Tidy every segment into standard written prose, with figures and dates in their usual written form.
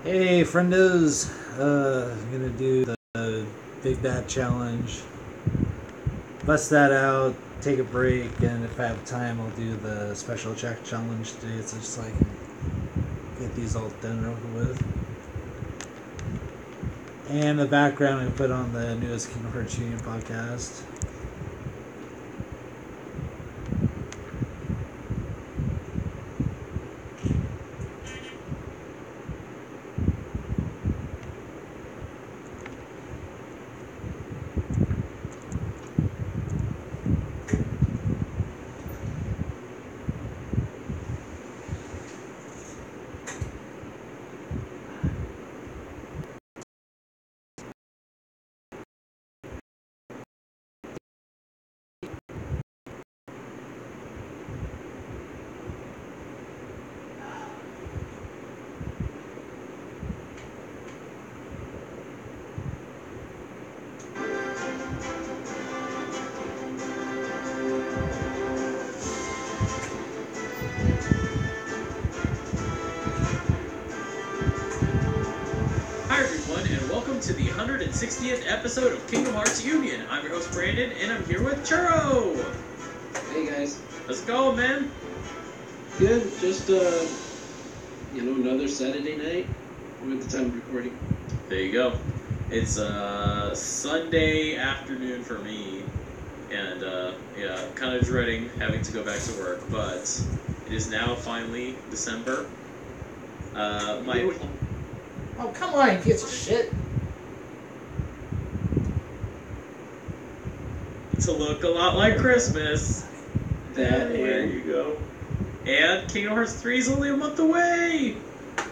Hey, friendos! I'm gonna do the Big Bad Challenge. Bust that out, take a break, and if I have time, I'll do the Special Check Challenge today. So just so I can get these all done and over with. And the background I put on the newest Kingdom Hearts Union podcast. Hi everyone, and welcome to the 160th episode of Kingdom Hearts Union. I'm your host Brandon, and I'm here with Churro. Hey guys. Let's go, man. Good. Just another Saturday night. I'm at the time of recording. There you go. It's Sunday afternoon for me, and kind of dreading having to go back to work, but it is now finally December. Oh, come on, you piece of shit! To look a lot like Christmas. There you go. And Kingdom Hearts 3 is only a month away!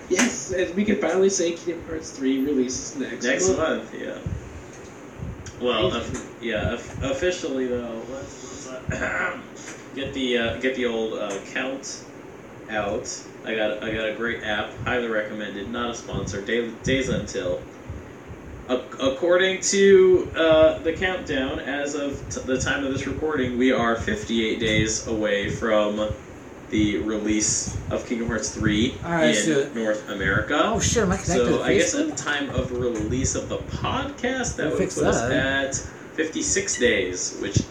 Yes, and we can finally say Kingdom Hearts 3 releases next month, yeah. Well, officially though, let's get the old count out. I got a great app, highly recommended, not a sponsor. Days Until. According to the countdown, as of the time of this recording, we are 58 days away from the release of Kingdom Hearts 3 in North America. Oh shit, am I connected to Facebook? So I guess at the time of release of the podcast, that would put us at 56 days, which,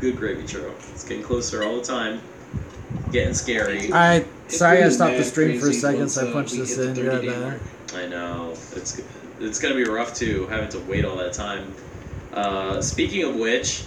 good gravy, Churro. It's getting closer all the time. Getting scary. Alright, sorry I stopped the stream for a second, so I punched this in. I know. It's gonna be rough too, having to wait all that time. Speaking of which,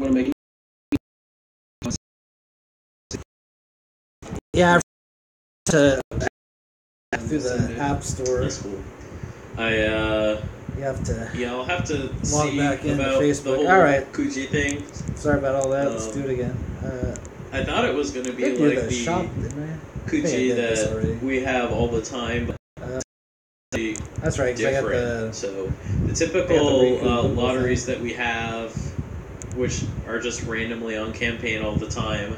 want to make Yeah, to through the App Store. that's cool. You have to. Yeah, I'll have to log see back into about Facebook. the whole Alright. Kuji thing. Sorry about all that. Let's do it again. I thought it was going to be I like the shop, didn't I? Kuji that we have all the time, but that's right, because I got the... So the typical lotteries that we have, which are just randomly on campaign all the time,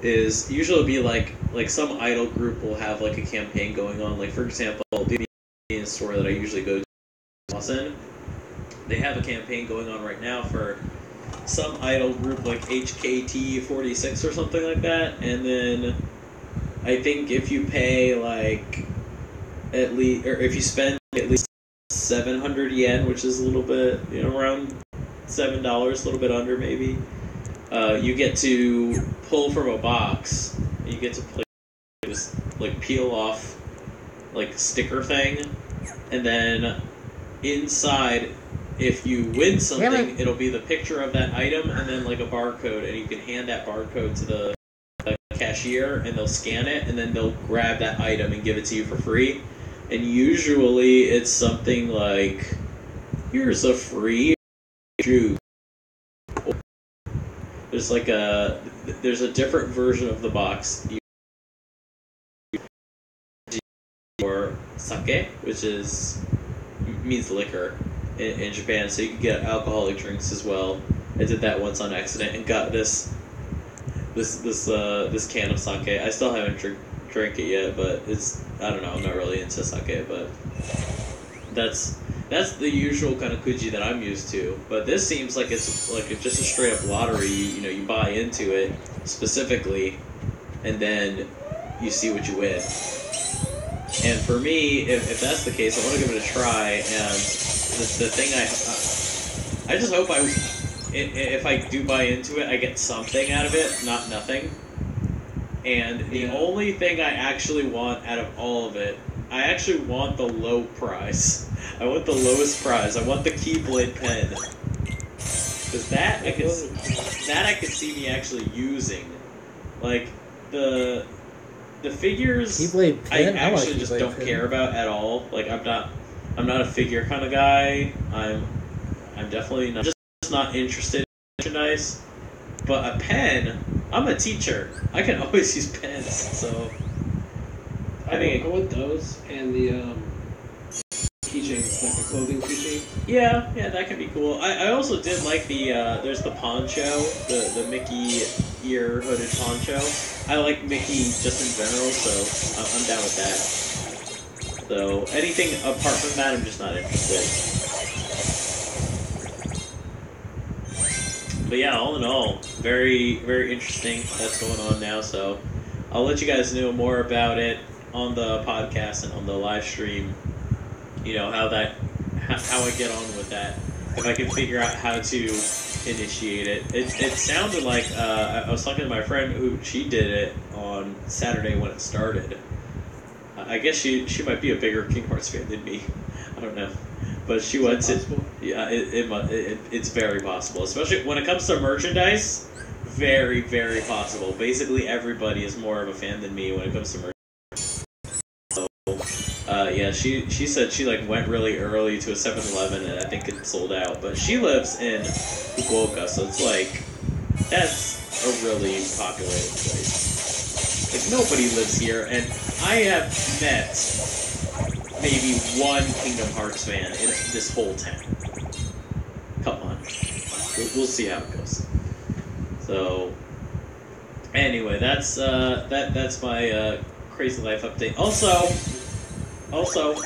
is usually be like some idol group will have like a campaign going on. Like for example, the convenience store that I usually go to in Lawson, they have a campaign going on right now for some idol group like HKT46 or something like that, and then I think if you pay like at least, or if you spend at least 700 yen, which is a little bit, around $7, a little bit under maybe, you get to pull from a box. You get to play this like peel off like sticker thing, and then inside if you win something, it'll be the picture of that item and then like a barcode, and you can hand that barcode to the cashier, and they'll scan it, and then they'll grab that item and give it to you for free. And usually it's something like, here's a free shoe. There's a different version of the box. Or sake, which means liquor in Japan, so you can get alcoholic drinks as well. I did that once on accident and got this can of sake. I still haven't drank it yet, but I don't know, I'm not really into sake, but that's the usual kind of kuji that I'm used to. But this seems like it's just a straight up lottery. You buy into it specifically, and then you see what you win. And for me, if that's the case, I want to give it a try. And the thing I just hope if I do buy into it, I get something out of it, not nothing. And the only thing I actually want out of all of it, I actually want the low prize. I want the lowest prize. I want the Keyblade pen. Because that I could see me actually using. Like the figures, Keyblade pen? I actually just don't care about at all. Like I'm not a figure kind of guy. I'm definitely not, just not interested in merchandise. But a pen, I'm a teacher. I can always use pens. So I want those and the keychains, like the clothing keychain. Yeah, that can be cool. I also did like there's the poncho, the Mickey ear hooded poncho. I like Mickey just in general, so I'm down with that. So anything apart from that, I'm just not interested. But yeah, all in all, very, very interesting that's going on now. So I'll let you guys know more about it on the podcast and on the live stream. How I get on with that. If I can figure out how to initiate it. It sounded like I was talking to my friend who she did it on Saturday when it started. I guess she might be a bigger Kingdom Hearts fan than me. I don't know, but she went to. Yeah, it's very possible, especially when it comes to merchandise. Very, very possible. Basically, everybody is more of a fan than me when it comes to merchandise. Yeah, she said she went really early to a 7-Eleven and I think it sold out. But she lives in Fukuoka, so it's that's a really populated place. Nobody lives here, and I have met maybe one Kingdom Hearts fan in this whole town. Come on, we'll see how it goes. So anyway, that's my crazy life update. Also,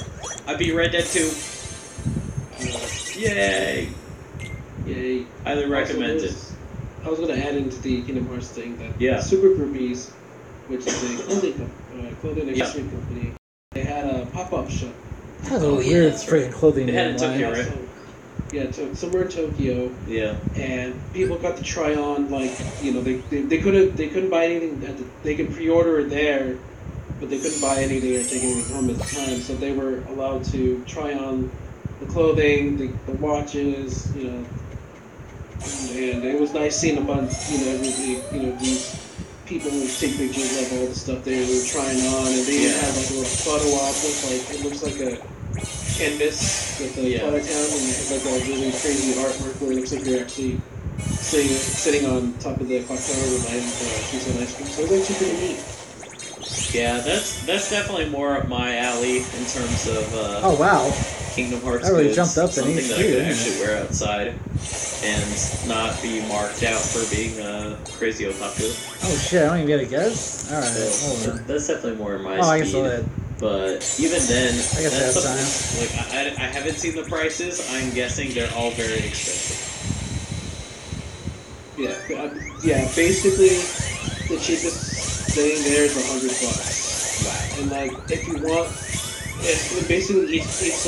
I beat Red Dead 2. Yay! Highly recommended. I was going to add into the Kingdom Hearts thing that Super Groupies, which is a clothing accessory company, they had a pop-up shop. That's a weird freaking clothing. They had it in Tokyo, right? Somewhere in Tokyo. Yeah. And people got to try on, they couldn't buy anything. They could pre-order it there, but they couldn't buy anything or take anything home at the time. So they were allowed to try on the clothing, the watches, and it was nice seeing a bunch, these people would take pictures of all the stuff they were trying on, and they had a little photo op with it looks like a canvas with the photo town, and it had a really crazy artwork where it looks like you're actually sitting on top of the clock tower with a piece of ice cream. So it was actually pretty neat. Yeah, that's definitely more up my alley in terms of oh wow, Kingdom Hearts. I really goods. jumped up Something in that I could actually wear outside and not be marked out for being a crazy otaku. Oh shit, I don't even get a guess? Alright, so, hold on. That's definitely more my I speed. guess I'll add. But even then, I guess that's time. I haven't seen the prices. I'm guessing they're all very expensive. Yeah, basically the cheapest thing there is $100. Wow. And if you want, basically it's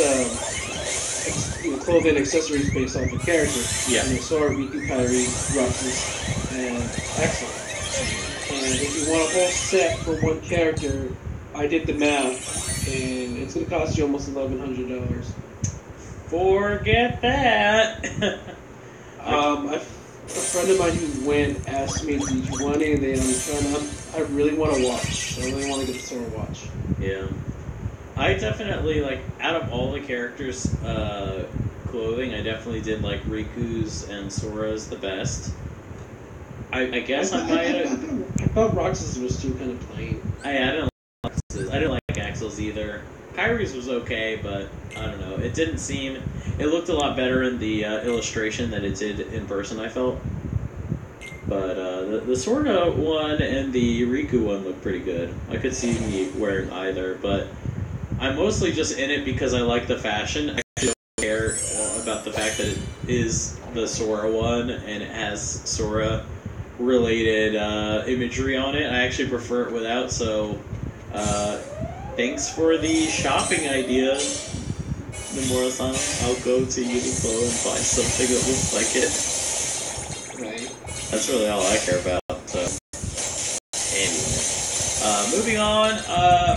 clothing accessories based off the character. Yeah. Sora, Riku, Kairi, Roxas, and Excellent. And if you want a whole set for one character, I did the math, and it's going to cost you almost $1,100. Forget that. A friend of mine who went asked me, "Did you want anything?" I really want to watch. I really want to get the Sora watch. Yeah. I definitely, like, out of all the characters' clothing, I definitely did like Riku's and Sora's the best. I guess I thought Roxas was too kind of plain. I didn't like Roxas. I didn't like Axel's either. Kyrie's was okay, but I don't know. It didn't seem... It looked a lot better in the illustration than it did in person, I felt. But the Sora one and the Riku one looked pretty good. I could see me wearing either, but I'm mostly just in it because I like the fashion. I actually don't care about the fact that it is the Sora one and it has Sora-related imagery on it. I actually prefer it without, so thanks for the shopping idea, Nomura-san. I'll go to Uniqlo and buy something that looks like it. Right. That's really all I care about, so... Anyway. Moving on,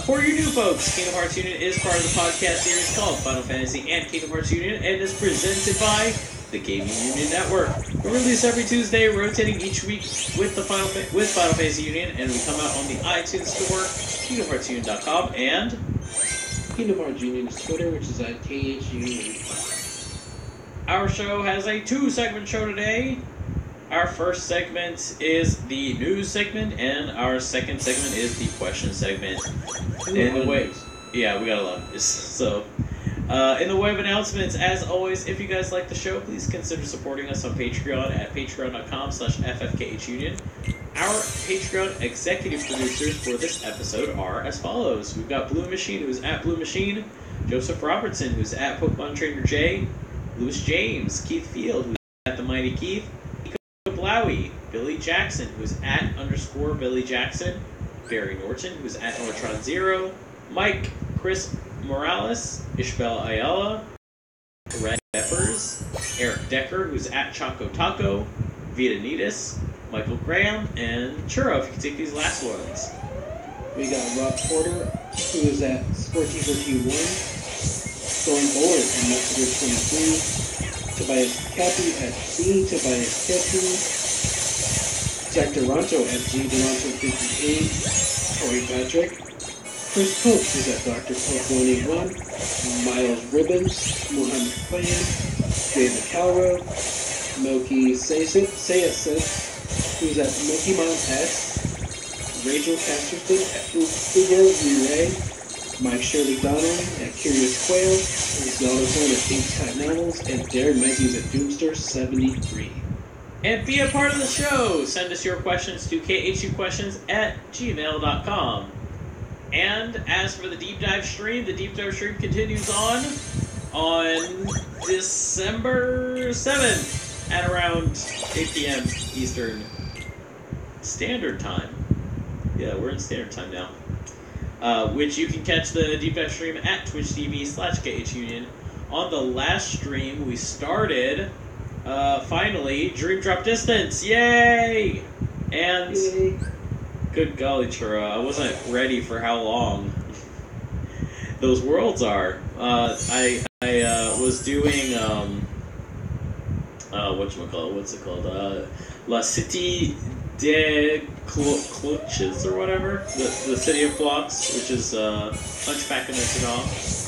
for you new folks, Kingdom Hearts Union is part of the podcast series called Final Fantasy and Kingdom Hearts Union, and is presented by the Gaming Union Network. We release every Tuesday, rotating each week with Final Fantasy Union, and we come out on the iTunes Store, KingdomHeartsUnion.com, and Kingdom Hearts Union's Twitter, which is at KHUnion. Our show has a 2-segment show today. Our first segment is the news segment, and our second segment is the question segment. In the way, yeah, we got a lot of this. So, in the way of announcements, as always, if you guys like the show, please consider supporting us on Patreon at patreon.com/ffkhunion. Our Patreon executive producers for this episode are as follows. We've got Blue Machine, who's at Blue Machine, Joseph Robertson, who's at Pokemon Trainer J, Louis James, Keith Field, who's at The Mighty Keith, Blowie, Billy Jackson, who's at _Billy Jackson, Barry Norton, who's at Nortron Zero, Mike, Chris Morales, Ishbel Ayala, Red Peppers, Eric Decker, who's at Choco Taco, Vietanitas, Michael Graham, and Churro, if you can take these last ones. We got Rob Porter, who is at Sporty1, Storm Board at Messenger23, Tobias Cappy at C. Tobias Cappy, Jack Duranto at G. Duranto58, Corey Patrick, Chris Pope is at Dr. Pope181, Miles Ribbons, Mohammed Quaid, David Calro, Moki Sayasit, who's at Mokimon S, Rachel Casterton at Ugo Ray, Mike Shirley Donnelly at Curious Quail, Zelda Zone at H-Type Novels, and Darren Matthews at Doomster73. And be a part of the show! Send us your questions to khuquestions@gmail.com. And as for the Deep Dive stream continues on December 7th at around 8 p.m. Eastern Standard Time. Yeah, we're in Standard Time now. Which you can catch the Deep Dive stream at twitch.tv/KHUnion. On the last stream, we started, finally, Dream Drop Distance! Yay! And, good golly, Churro, I wasn't ready for how long those worlds are. I was doing, what's it called? La Cité de Cloches or whatever, the City of Clocks, which is Hunchback of Notre Dame.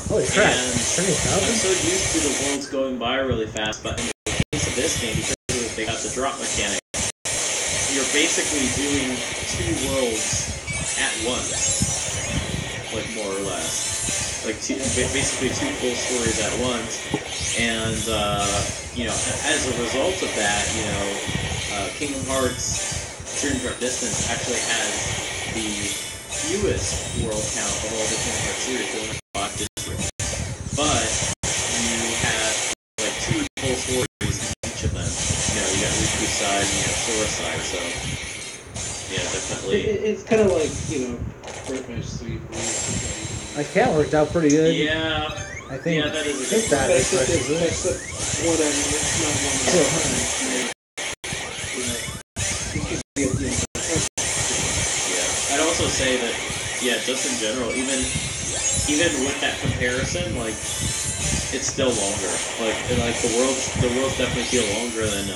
Holy crap! And I'm so used to the worlds going by really fast, but in the case of this game, because they got the drop mechanic, you're basically doing 2 worlds at once, like more or less, like basically 2 full stories at once, and as a result of that, Kingdom Hearts Dream Drop Distance actually has the fewest world count of all the Kingdom Hearts series, only 5 districts. But you have like 2 full stories in each of them. You got Riku's side and you got Sora's side, so yeah, definitely. It's kind of like, Birth by Sleep. My cat worked out pretty good. Yeah. I think. Yeah, that is a good that is except whatever, it's not one of so, I'd also say that, just in general, even even with that comparison, like, it's still longer. Like the worlds definitely feel longer than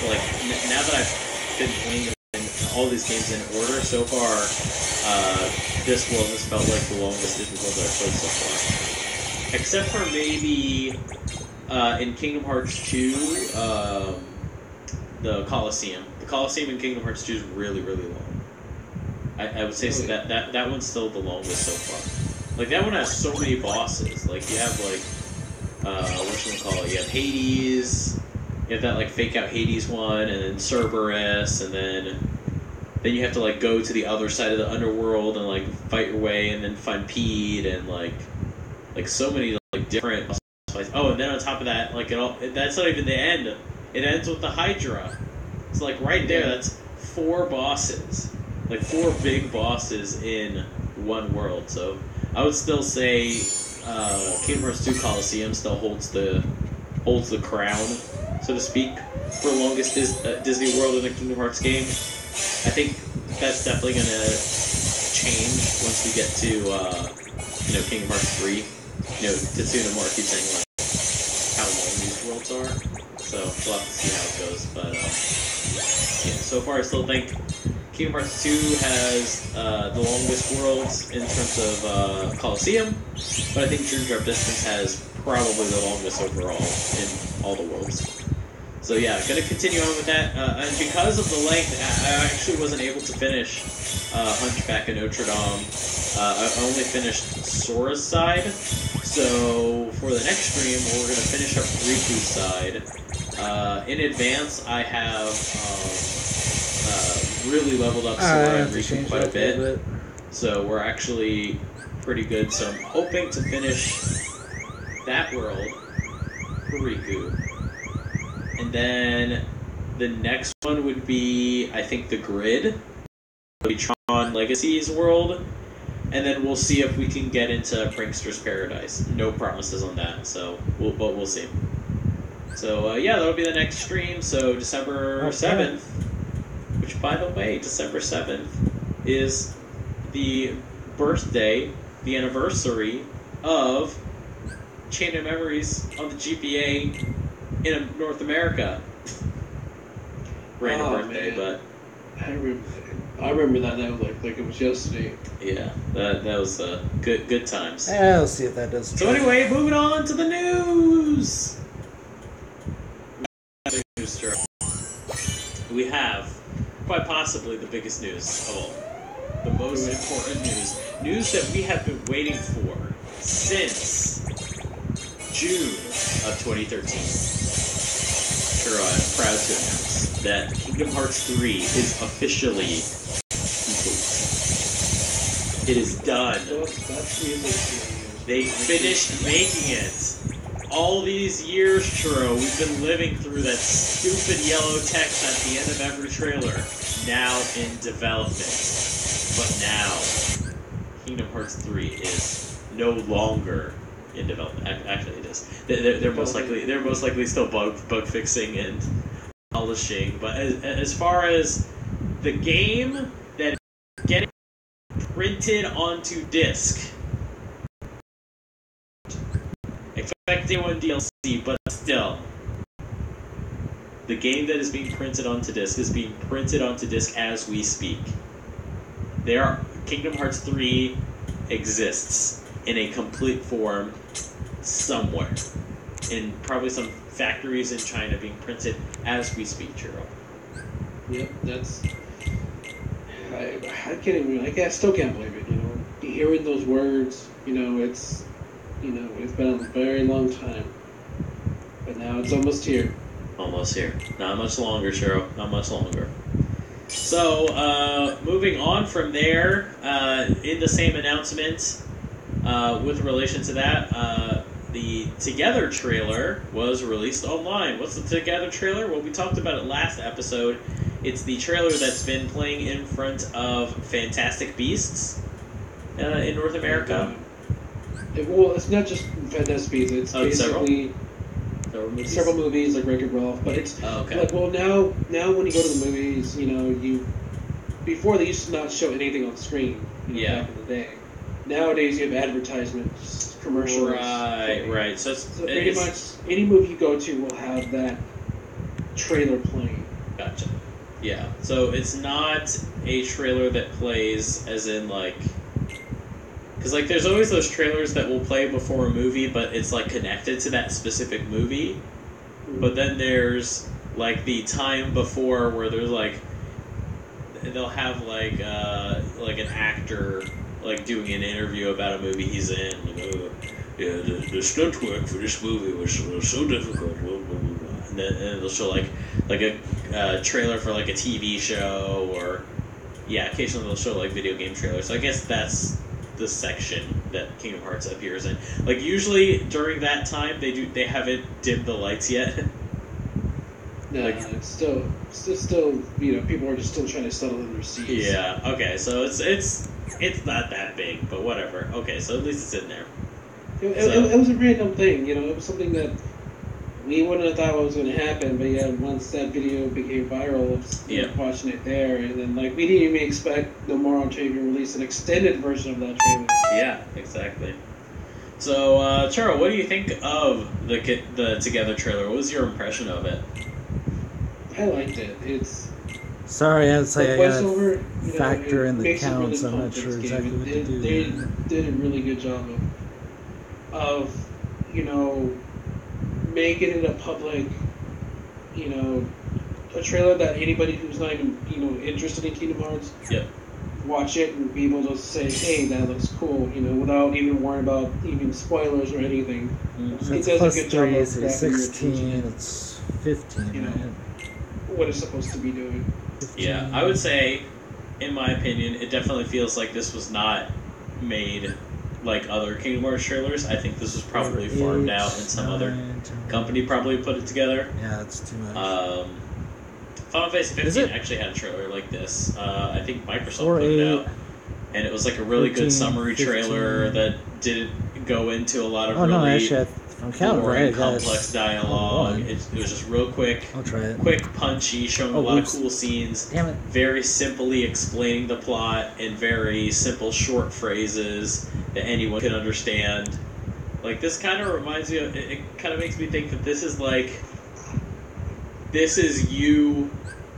like now that I've been playing all these games in order so far. This world has felt like the longest Disney world that I've played so far, except for maybe in Kingdom Hearts 2, the Colosseum. The Colosseum in Kingdom Hearts 2 is really, really long. I would say that one's still the longest so far. Like, that one has so many bosses. Like, you have, like, whatchamacallit, you have Hades, you have that, like, fake-out Hades one, and then Cerberus, and then you have to, like, go to the other side of the underworld and, like, fight your way, and then find Pete, and, like so many, like, different fights. Oh, and then on top of that, like, that's not even the end. It ends with the Hydra. It's, like, right there, that's 4 bosses. Like, 4 big bosses in one world, so I would still say Kingdom Hearts 2 Colosseum still holds the crown, so to speak, for longest Disney World in a Kingdom Hearts game. I think that's definitely going to change once we get to Kingdom Hearts 3. Tetsuya Nomura keeps saying like how long these worlds are, so we'll have to see how it goes. But so far I still think Kingdom Hearts 2 has the longest worlds in terms of Colosseum, but I think Dream Drop Distance has probably the longest overall in all the worlds. So yeah, gonna continue on with that, and because of the length, I actually wasn't able to finish Hunchback of Notre Dame. I only finished Sora's side, so for the next stream, we're gonna finish up Riku's side. In advance, I have really leveled up Sora and Riku quite a bit, so we're actually pretty good. So I'm hoping to finish that world for Riku. And then the next one would be, I think, the Grid. It would be Tron Legacy's world. And then we'll see if we can get into Prankster's Paradise. No promises on that, but we'll see. So, yeah, that'll be the next stream. So, December 7th, which, by the way, December 7th is the birthday, the anniversary of Chain of Memories on the GPA in North America. Random birthday, man. But I remember that now, like it was yesterday. Yeah, that was good times. Yeah, let's see if that does. So anyway, moving on to the news. We have quite possibly the biggest news of all, the most important news that we have been waiting for since June of 2013. I'm proud to announce that Kingdom Hearts 3 is officially complete. It is done. They finished making it. All these years, Churro, we've been living through that stupid yellow text at the end of every trailer. Now in development. But now, Kingdom Hearts 3 is no longer in development. Actually, it is. They're most likely still bug fixing and polishing. But as far as the game that is getting printed onto disc, expecting one DLC, but still, the game that is being printed onto disc is being printed onto disc as we speak. Kingdom Hearts 3 exists in a complete form somewhere, in probably some factories in China, being printed as we speak, Churro. Yep, that's. I can't even. I still can't believe it. Hearing those words, it's been a very long time, but now it's almost here. Almost here. Not much longer, Churro. Not much longer. So, moving on from there, in the same announcement. With relation to that, the Together trailer was released online. What's the Together trailer? Well, we talked about it last episode. It's the trailer that's been playing in front of Fantastic Beasts in North America. Well, it's not just Fantastic Beasts. It's basically several movies like Wreck-It Ralph. But it's like, well, now when you go to the movies, before they used to not show anything on the screen. Back in the day. nowadays you have advertisements, commercials. Right. So pretty much any movie you go to will have that trailer playing. Gotcha. Yeah. So it's not a trailer that plays as in like, because like there's always those trailers that will play before a movie, but it's like connected to that specific movie. Mm-hmm. But then there's like the time before where there's like they'll have like an actor like doing an interview about a movie he's in. Yeah, the stunt work for this movie was so difficult. And then they'll show like a trailer for like a TV show, or occasionally they'll show like video game trailers. So I guess that's the section that Kingdom Hearts appears in. Like usually during that time they haven't dimmed the lights yet. No, like, it's still people are just still trying to settle in their seats. Yeah. Okay. So it's not that big, but whatever. Okay. So at least it's in there. It was a random thing, It was something that we wouldn't have thought was going to happen, but once that video became viral, watching it there, and then we didn't even expect Nomura to even release an extended version of that trailer. Yeah, exactly. So, Charo, what do you think of the Together trailer? What was your impression of it? I liked it. It's sorry, I'd say I gotta factor in the makes it counts. really I'm not sure exactly what to do. They did a really good job of making it a public, a trailer that anybody who's not even interested in Kingdom Hearts, watch it and be able to say, hey, that looks cool, without even worrying about even spoilers or anything. So it does a good job of 16, it's 15, right? What it's supposed to be doing. 15. Yeah, I would say, in my opinion, it definitely feels like this was not made like other Kingdom Hearts trailers. I think this was probably farmed out and some other company probably put it together. Yeah, it's too much. Final Fantasy 15 actually had a trailer like this. I think Microsoft put it out. And it was like a really 15, good summary 15. Trailer that didn't go into a lot of boring, complex dialogue. It was just real quick. I'll try it. Quick, punchy, showing a lot of cool scenes. Damn it. Very simply explaining the plot in very simple, short phrases that anyone can understand. Like, this kind of reminds me of... It kind of makes me think that this is like... This is you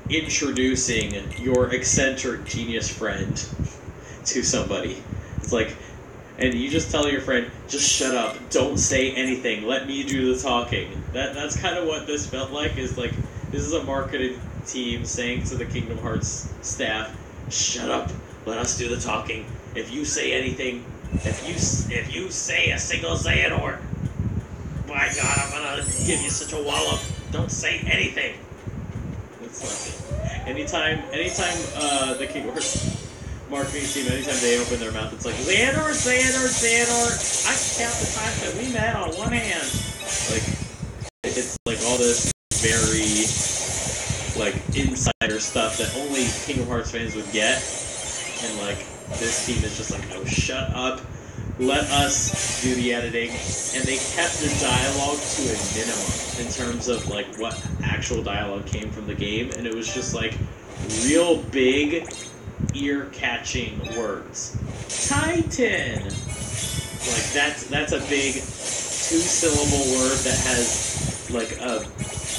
introducing your eccentric genius friend to somebody. It's like... And you just tell your friend, just shut up, don't say anything, let me do the talking. That's kind of what this felt like, is like, this is a marketing team saying to the Kingdom Hearts staff, shut up, let us do the talking. If you say anything, if you say a single Xehanort, by God, I'm gonna give you such a wallop, don't say anything. It's like, anytime the Kingdom Hearts marketing team, anytime they open their mouth, it's like, Xehanort. I can count the times that we met on one hand. Like, it's like all this very, like, insider stuff that only Kingdom Hearts fans would get. And, like, this team is just like, no, shut up. Let us do the editing. And they kept the dialogue to a minimum in terms of, like, what actual dialogue came from the game. And it was just, like, real big, ear-catching words. Titan! Like, that's a big two-syllable word that has, like, a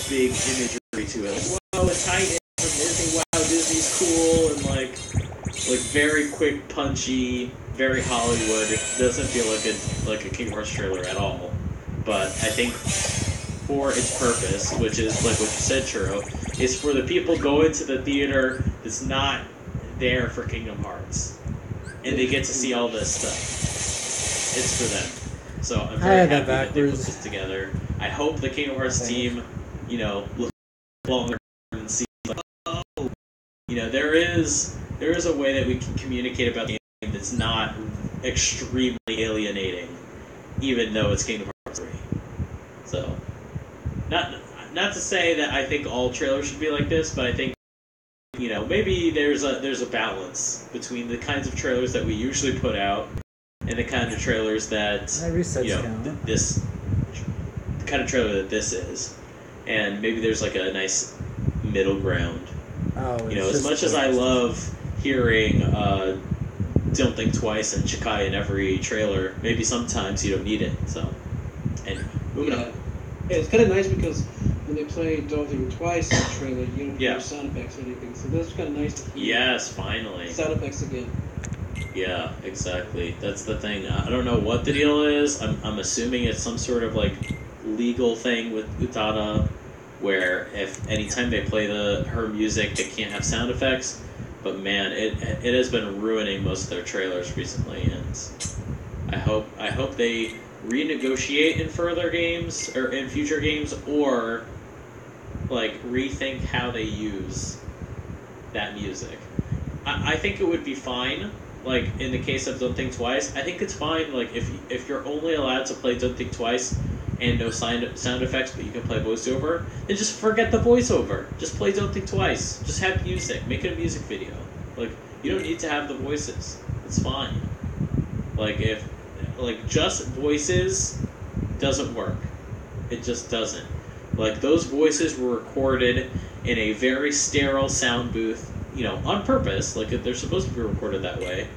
big imagery to it. Like, wow, a Titan from Disney, wow, Disney's cool, and, like very quick, punchy, very Hollywood. It doesn't feel like a Kingdom Hearts trailer at all. But I think for its purpose, which is, like what you said, Churro, is for the people going to the theater that's not there for Kingdom Hearts, and they get to see all this stuff. It's for them. So I'm very happy that they put this together. I hope the Kingdom Hearts team, look longer and see, like, oh, there is a way that we can communicate about the game that's not extremely alienating, even though it's Kingdom Hearts 3. So, not to say that I think all trailers should be like this, but I think, maybe there's a balance between the kinds of trailers that we usually put out and the kind of trailers that the kind of trailer that this is, and maybe there's like a nice middle ground. As much as I love hearing Don't Think Twice and Chikai in every trailer. Maybe sometimes you don't need it. So, anyway, moving on. Yeah, it's kind of nice because when they play Don't Think Twice in the trailer, you don't hear Yeah. sound effects or anything. So that's kind of nice to hear. Yes, finally. Sound effects again. Yeah, exactly. That's the thing. I don't know what the deal is. I'm assuming it's some sort of like legal thing with Utada, where if anytime they play her music, they can't have sound effects. But man, it has been ruining most of their trailers recently, and I hope they renegotiate in further games or in future games, or like rethink how they use that music. I think it would be fine. Like in the case of Don't Think Twice, I think it's fine. Like if you're only allowed to play Don't Think Twice and no sound effects, but you can play voiceover, then just forget the voiceover. Just play Don't Think Twice. Just have music. Make it a music video. Like you don't need to have the voices. It's fine. Like if just voices doesn't work. It just doesn't. Like those voices were recorded in a very sterile sound booth. On purpose, like they're supposed to be recorded that way,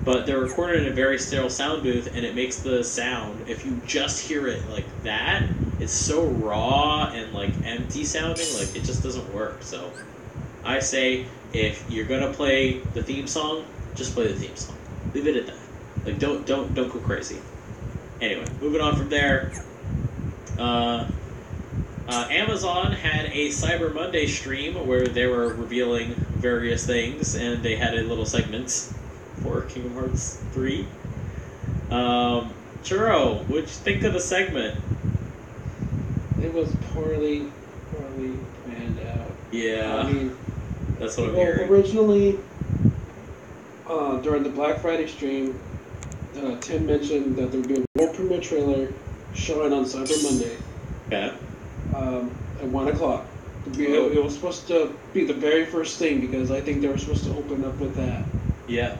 but they're recorded in a very sterile sound booth, and it makes the sound, if you just hear it like that, it's so raw and like empty sounding, like it just doesn't work. So I say, if you're gonna play the theme song, just play the theme song. Leave it at that. Like don't go crazy. Anyway, moving on from there. Amazon had a Cyber Monday stream where they were revealing various things, and they had a little segment for Kingdom Hearts 3. Churro, what'd you think of the segment? It was poorly planned out. Yeah, I mean, that's what I'm hearing. Originally, during the Black Friday stream, Tim mentioned that there would be a world premiere trailer showing on Cyber Monday. Okay. At 1 o'clock. It was supposed to be the very first thing because I think they were supposed to open up with that. Yeah.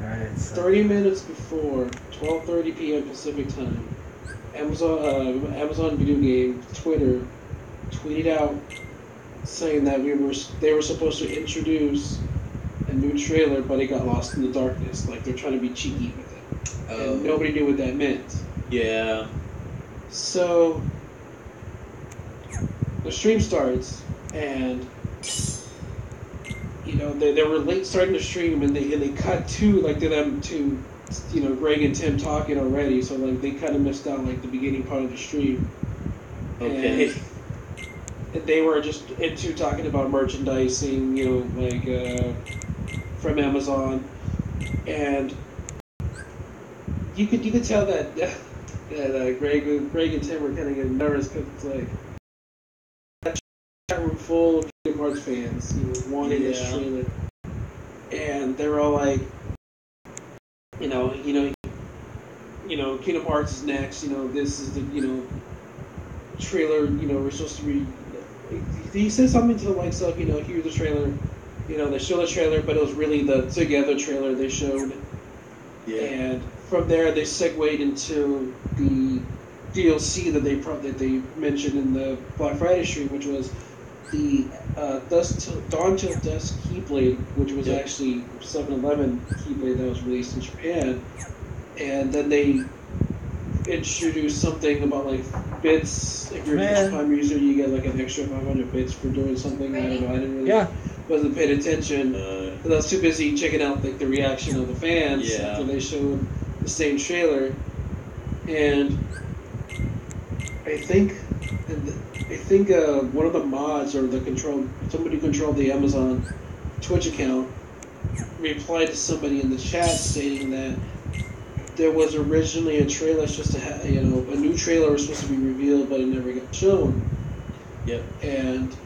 Alright, so 30 minutes before 12:30 p.m. Pacific time, Amazon Video Game Twitter tweeted out saying that they were supposed to introduce a new trailer, but it got lost in the darkness. Like they're trying to be cheeky with it, and nobody knew what that meant. Yeah. So the stream starts, and they were late starting the stream, and they cut to them to Greg and Tim talking already, so like they kind of missed out like the beginning part of the stream. Okay. And they were just into talking about merchandising, from Amazon, and you could tell that Greg and Tim were kind of getting nervous because it's like chat room full of Kingdom Hearts fans, wanting this trailer, and they're all like, Kingdom Hearts is next. This is the trailer. We're supposed to be. He said something to the likes of, here's the trailer. They showed the trailer, but it was really the Together trailer they showed. Yeah. And from there, they segued into the DLC that they mentioned in the Black Friday stream, which was the Dawn Till Dusk Keyblade, which was actually 7-Eleven Keyblade that was released in Japan. And then they introduced something about like bits. If you're a Twitch Prime user, you get like an extra 500 bits for doing something. I don't know. I didn't really wasn't paying attention. But I was too busy checking out like the reaction of the fans after they showed the same trailer. And I think one of the mods or somebody controlled the Amazon Twitch account replied to somebody in the chat stating that there was originally a trailer supposed to have, a new trailer was supposed to be revealed, but it never got shown. Yep. And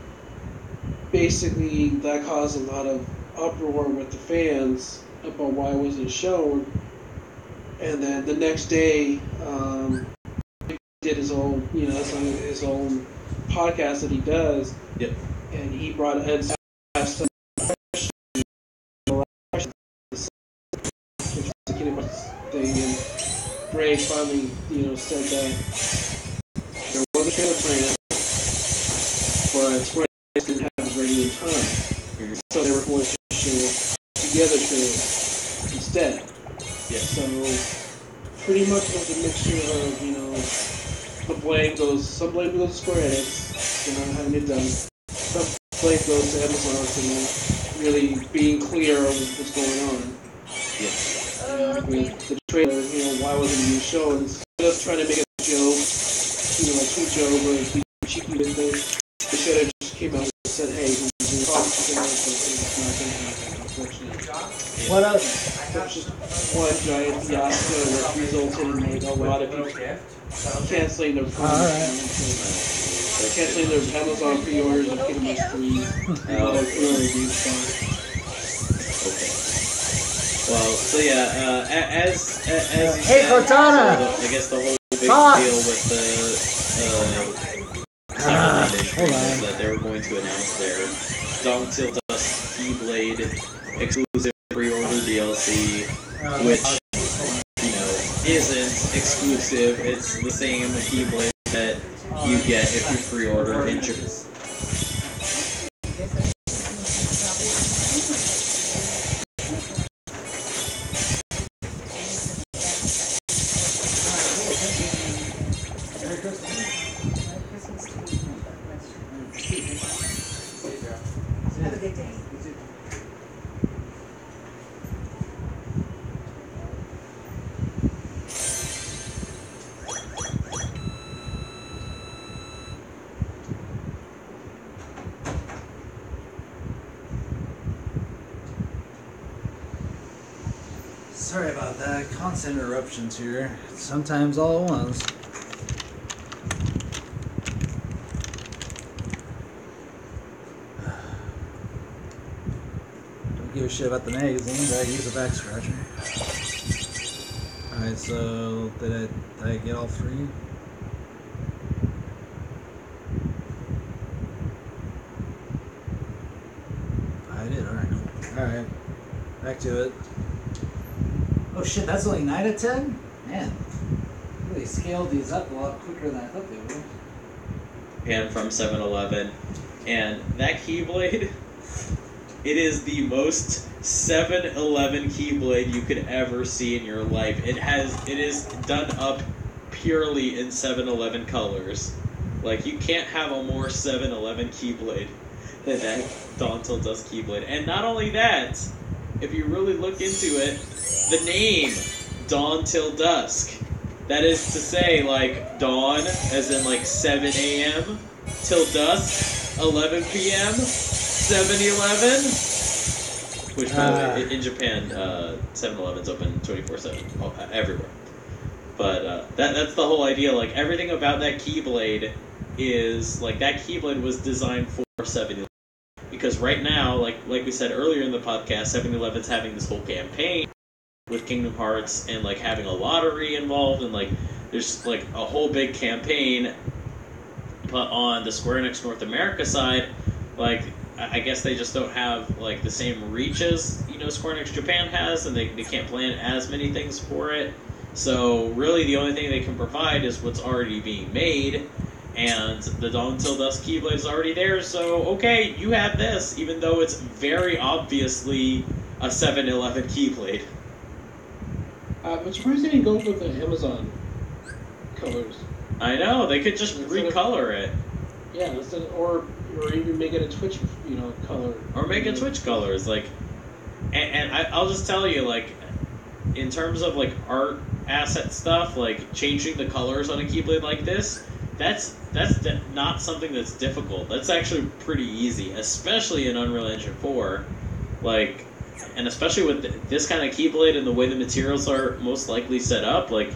basically that caused a lot of uproar with the fans about why it wasn't shown. And then the next day, he did his own, his own podcast that he does. Yep. And he brought asked some thing, and Greg finally, said that there was a trailer plan, but Square didn't have it ready in time. So they were going to show Together trailer instead. Yeah. So pretty much it's a mixture of, you know, some blame goes to Square Enix for not having it done. Some blame goes to Amazon for not really being clear of what's going on. Yeah. With the trailer, you know, why wasn't it being shown? Instead of trying to make a joke, you know, like two joke or be cheeky with it, they should have just came out and said, hey, we're probably something else, but it's not going to happen, unfortunately. What else? So it's just one giant fiasco that resulted in like a lot of people canceling their canceling their Amazon pre-orders of Kingdom Hearts 3 and all their pre-order reviews. Okay. Well, so yeah, as you Hey, said, Cortana! so I guess the whole big Talk! deal with the Cyberpunk is that they were going to announce their Dawn Till Dusk Keyblade exclusive pre-order DLC, which, you know, isn't exclusive. It's the same Keyblade that you get if you pre-order in Japan. Have a good day. Sorry about that. Constant interruptions here. Sometimes all at once. Don't give a shit about the magazine, but I use a back scratcher. Alright, so did I get all three? I did, alright. Alright. Back to it. Oh shit, that's only 9 out of 10? Man, they scaled these up a lot quicker than I thought they would. And from 7-Eleven. And that Keyblade, it is the most 7-Eleven Keyblade you could ever see in your life. It is done up purely in 7-Eleven colors. Like, you can't have a more 7-Eleven Keyblade than that Dawn Till Dusk Keyblade. And not only that, if you really look into it, the name, Dawn Till Dusk. That is to say, like, dawn, as in, like, 7 a.m., till dusk, 11 p.m., 7-Eleven. Which, by the way, in Japan, 7-Eleven's open 24/7, everywhere. But that's the whole idea. Like, everything about that Keyblade is, like, that Keyblade was designed for 7-Eleven. Because right now, like we said earlier in the podcast, 7-Eleven's having this whole campaign with Kingdom Hearts and, like, having a lottery involved, and, like, there's, like, a whole big campaign. But on the Square Enix North America side, like, I guess they just don't have, like, the same reach as, you know, Square Enix Japan has, and they can't plan as many things for it. So really the only thing they can provide is what's already being made, and the Dawn Till Dusk Keyblade is already there, so okay, you have this, even though it's very obviously a 7-Eleven Keyblade. I'm surprised they didn't go with the Amazon colors. I know, they could just recolor it. Yeah, or even make it a Twitch, you know, color. Or make it Twitch colors, like, and I'll just tell you, like, in terms of, like, art asset stuff, like, changing the colors on a Keyblade like this, that's not something that's difficult. That's actually pretty easy, especially in Unreal Engine 4. Like, and especially with this kind of Keyblade and the way the materials are most likely set up, like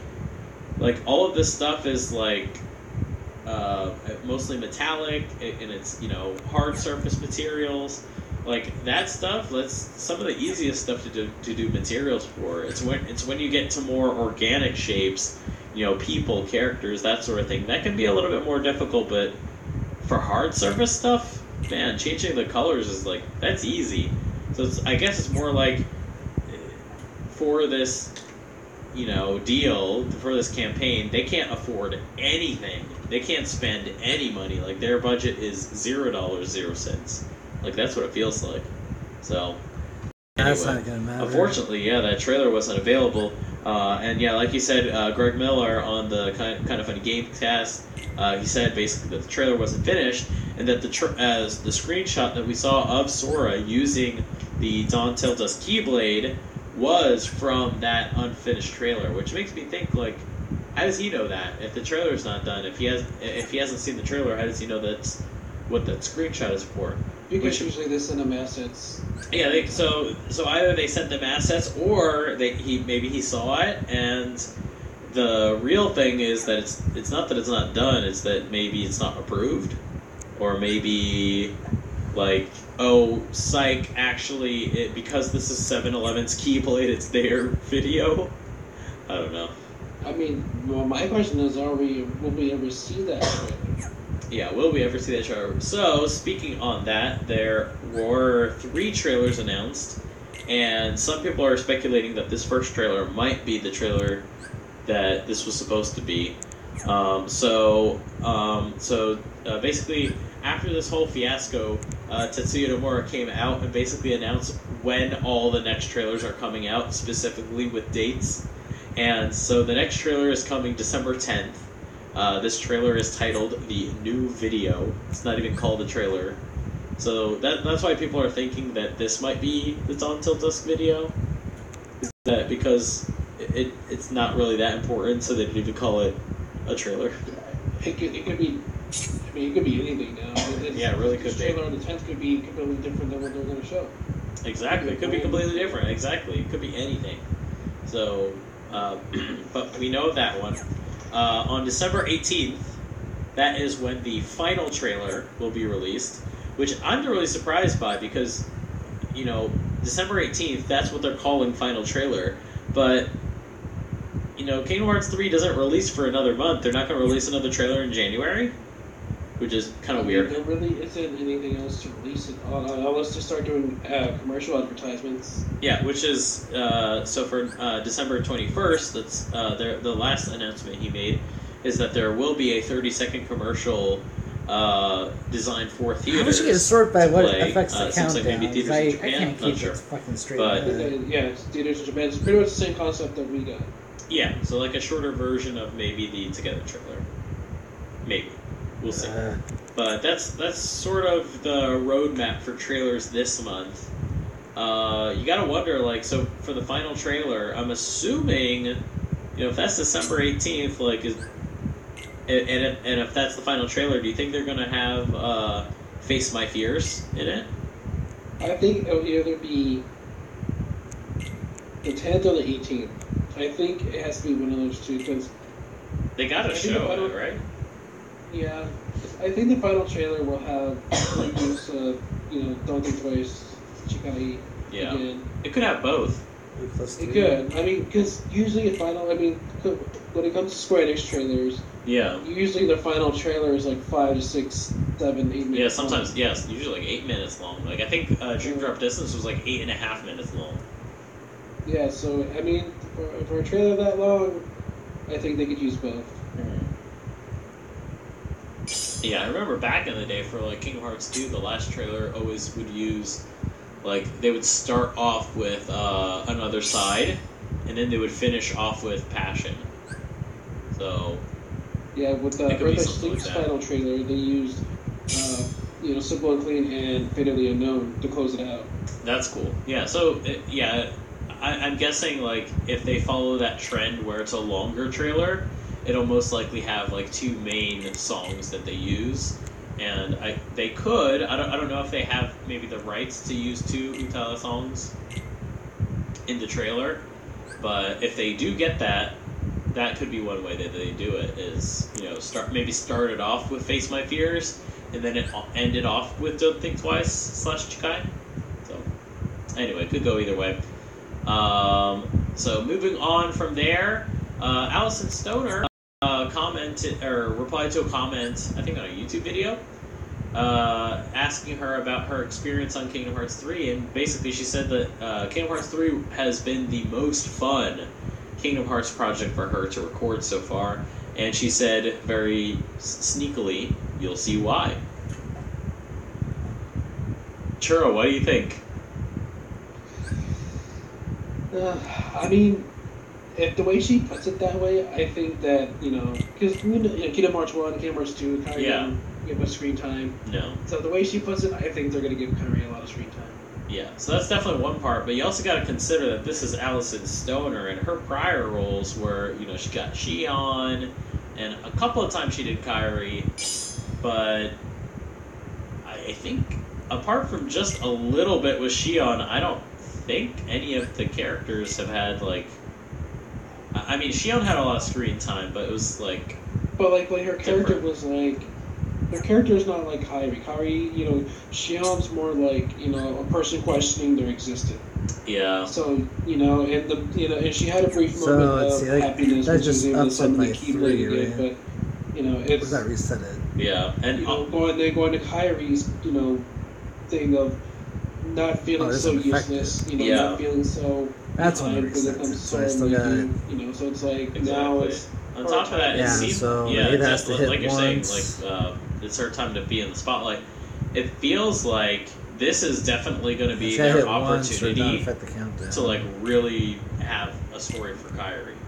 all of this stuff is, like, mostly metallic, and it's, you know, hard surface materials. Like, that stuff, that's some of the easiest stuff to do materials for. It's when you get to more organic shapes, you know, people, characters, that sort of thing, that can be a little bit more difficult. But for hard surface stuff, man, changing the colors is, like, that's easy. So I guess it's more like, for this, you know, deal, for this campaign, they can't afford anything. They can't spend any money. Like, their budget is $0, 0 cents. Like, that's what it feels like. So, That's not gonna matter. Unfortunately, yeah, that trailer wasn't available. And yeah, like you said, Greg Miller on the kind of funny game cast, he said basically that the trailer wasn't finished, and that as the screenshot that we saw of Sora using the Dawn Till Dusk Keyblade was from that unfinished trailer, which makes me think, like, how does he know that if the trailer's not done? If he hasn't seen the trailer, how does he know that's what that screenshot is for? Because usually they send them assets. Yeah, so either they sent them assets, or maybe he saw it, and the real thing is that it's not that it's not done; it's that maybe it's not approved, or maybe like, oh, psych, actually, because this is 7-Eleven's Keyblade, it's their video. I don't know. I mean, well, my question is, will we ever see that trailer? Yeah, will we ever see that trailer? So, speaking on that, there were 3 trailers announced, and some people are speculating that this first trailer might be the trailer that this was supposed to be. Basically, after this whole fiasco, Tetsuya Nomura came out and basically announced when all the next trailers are coming out, specifically with dates. And so the next trailer is coming December 10th. This trailer is titled The New Video. It's not even called a trailer. So that's why people are thinking that this might be the Dawn Till Dusk video. Is that because it's not really that important, so they didn't even call it a trailer. It could be. I mean, it could be anything now. Yeah, it really could be. The trailer on the 10th could be completely different than what they're going to show. Exactly. It could be completely different. Exactly. It could be anything. So, but we know that one. On December 18th, that is when the final trailer will be released, which I'm really surprised by because, December 18th, that's what they're calling final trailer. But, Kingdom Hearts 3 doesn't release for another month. They're not going to release another trailer in January, which is kind of weird. There really isn't anything else to release it on, unless they start doing commercial advertisements. Yeah, which is, so for December 21st, that's the last announcement he made, is that there will be a 30-second commercial designed for theaters. How much you get sort by what play. affects the countdown? Like maybe theaters in Japan, I can't not keep sure. it fucking straight. But, Yeah, theaters in Japan. It's pretty much the same concept that we got. Yeah, so like a shorter version of maybe the Together trailer. Maybe. We'll see. But that's sort of the roadmap for trailers this month. You gotta wonder, like, so for the final trailer, I'm assuming, if that's December 18th, like, and if that's the final trailer, do you think they're gonna have Face My Fears in it? I think it'll either be the 10th or the 18th. I think it has to be one of those two, because they gotta show it, right? Yeah, I think the final trailer will have use of, Don't Think Twice, Chikai again. It could have both. It could. I mean, because usually when it comes to Square Enix trailers, usually the final trailer is like 5 to 6, 7, 8 minutes. Yeah, sometimes long. Yes, usually like 8 minutes long. Like I think Dream Drop Distance was like 8.5 minutes long. Yeah, so I mean, for a trailer that long, I think they could use both. Yeah, I remember back in the day for like Kingdom Hearts 2, the last trailer always would use, like, they would start off with Another Side, and then they would finish off with Passion. So, yeah, with the Earthly Sleep's final trailer, they used, Simple and Clean and Fate of the Unknown to close it out. That's cool. Yeah, so, I'm guessing, like, if they follow that trend where it's a longer trailer, it'll most likely have like 2 main songs that they use, and they could. I don't know if they have maybe the rights to use 2 Utala songs in the trailer, but if they do get that, that could be one way that they do it. Is start it off with Face My Fears, and then it ended off with Don't Think Twice / Chikai. So anyway, it could go either way. So moving on from there, Allison Stoner replied to a comment, I think on a YouTube video, asking her about her experience on Kingdom Hearts 3, and basically she said that Kingdom Hearts 3 has been the most fun Kingdom Hearts project for her to record so far, and she said very sneakily, "You'll see why." Churro, what do you think? I mean, if the way she puts it that way, I think that because Kingdom Hearts 1, Kingdom Hearts 2, Kyrie didn't get much screen time. No. So the way she puts it, I think they're gonna give Kyrie a lot of screen time. Yeah, so that's definitely one part, but you also got to consider that this is Alison Stoner, and her prior roles were, she got Shion, and a couple of times she did Kyrie, but I think apart from just a little bit with Shion, I don't think any of the characters have had I mean, Shion had a lot of screen time, but it was But her character was her character is not like Kyrie. Kyrie, Shion's more a person questioning their existence. Yeah. So and she had a brief moment of happiness, which is able to suddenly keep living it. But it's that reset it. Yeah, and going to Kyrie's thing of not feeling so useless. Not feeling so. That's when it resets it. So I still got it. So it's now it's. On top of that, it has to hit like you're once. saying, it's her time to be in the spotlight. It feels like this is definitely going to be their opportunity to really have a story for Kyrie.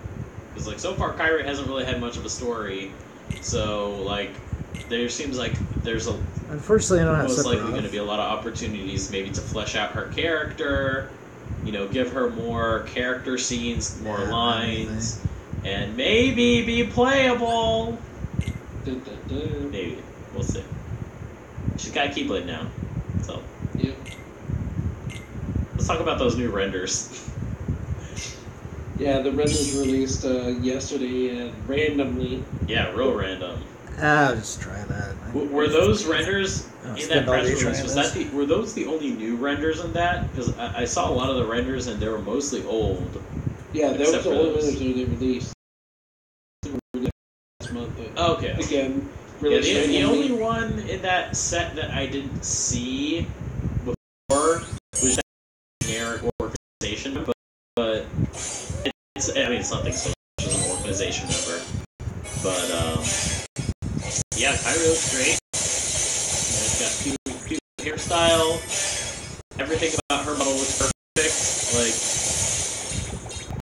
Because so far Kyrie hasn't really had much of a story, so there seems like there's unfortunately I don't have most likely going to be a lot of opportunities maybe to flesh out her character, give her more character scenes, more lines. And maybe be playable. Maybe. We'll see. She's got a Keyblade now. So. Yep. Let's talk about those new renders. Yeah, the renders released yesterday and randomly. Yeah, real random. I'll just try that. Were those renders in that press release? Were those the only new renders in that? Because I saw a lot of the renders and they were mostly old. Yeah, there was the old renders that they released. Okay. Again, the only one in that set that I didn't see before was that generic organization, but it's nothing so much as an organization member. But yeah, Kyrie looks great. It's got cute hairstyle. Everything about her model looks perfect.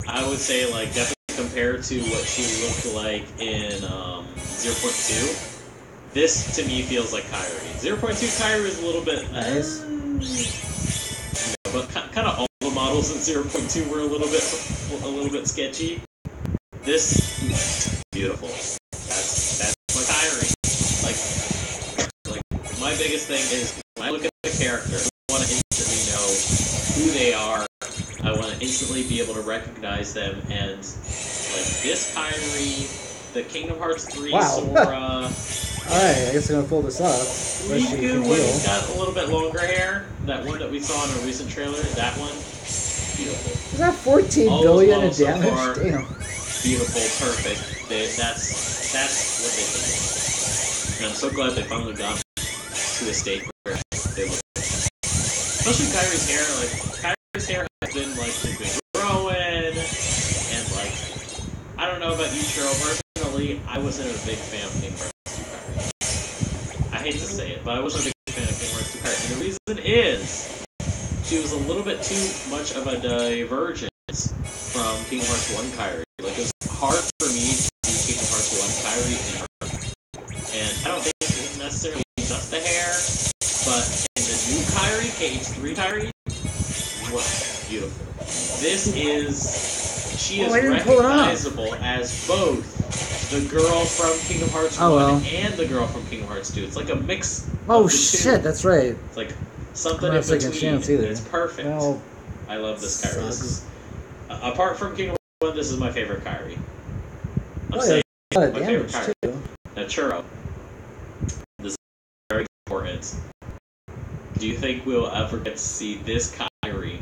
I would say definitely compared to what she looked like in 0.2, this to me feels like Kyrie. 0.2 Kyrie is a little bit nice, but kind of all the models in 0.2 were a little bit sketchy. This beautiful. That's my Kyrie. My biggest thing is when I look at the character, I want to instantly know who they are. I want to instantly be able to recognize them, and this Kyrie, the Kingdom Hearts 3 Sora. Alright, I guess I'm gonna pull this up. Riku, when he's got a little bit longer hair, that one that we saw in a recent trailer, that one, beautiful. Is that 14 billion in damage? So damn. Beautiful, perfect. That's what they think. And I'm so glad they finally got to a state where they look. Especially Kyrie's hair, Kyrie's hair has been growing, and I don't know about you, Cheryl. Personally, I wasn't a big fan of Kingdom Hearts 2 Kyrie. I hate to say it, but I wasn't a big fan of Kingdom Hearts 2 Kyrie. And the reason is, she was a little bit too much of a divergence from Kingdom Hearts 1 Kyrie. It was hard for me to see Kingdom Hearts 1 Kyrie in her. And I don't think it's necessarily just the hair, but in the new Kyrie, KH3 Kyrie, wow, beautiful. She is recognizable as both the girl from Kingdom Hearts 1 and the girl from Kingdom Hearts 2. It's like a mix of the two. That's right. It's something in between. It's perfect. Well, I love this Kyrie. Apart from Kingdom Hearts 1, this is my favorite Kyrie. I'm saying my favorite Kyrie. Now, Churro, this is very important. Do you think we'll ever get to see this Kyrie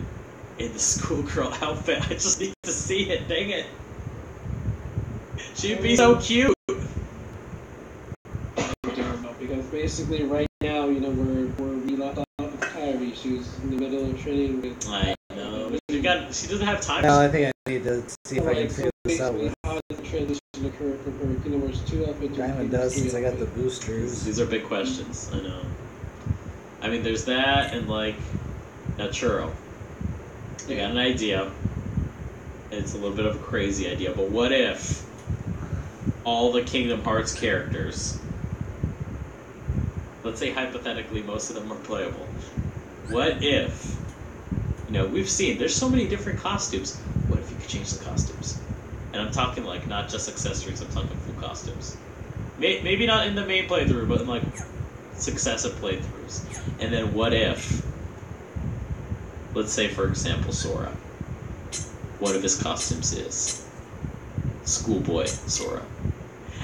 in the schoolgirl outfit? I just need to see it, dang it. She'd be so cute. Because basically right now, we left off with Kyrie. She's in the middle of training with... I know. She doesn't have time. No, I think I need to see if I can figure this out with. How did the transition occur from her Kingdom Hearts 2 outfit to Diamond does since I got the boosters. These are big questions, I know. I mean, there's that, and now Churro. You got an idea. it's a little bit of a crazy idea, but what if all the Kingdom Hearts characters, let's say hypothetically most of them are playable, what if, we've seen, there's so many different costumes, what if you could change the costumes? And I'm talking, like, not just accessories, I'm talking full costumes. Maybe not in the main playthrough, but in, like, successive playthroughs. And then what if, let's say, for example, Sora, one of his costumes is Schoolboy Sora.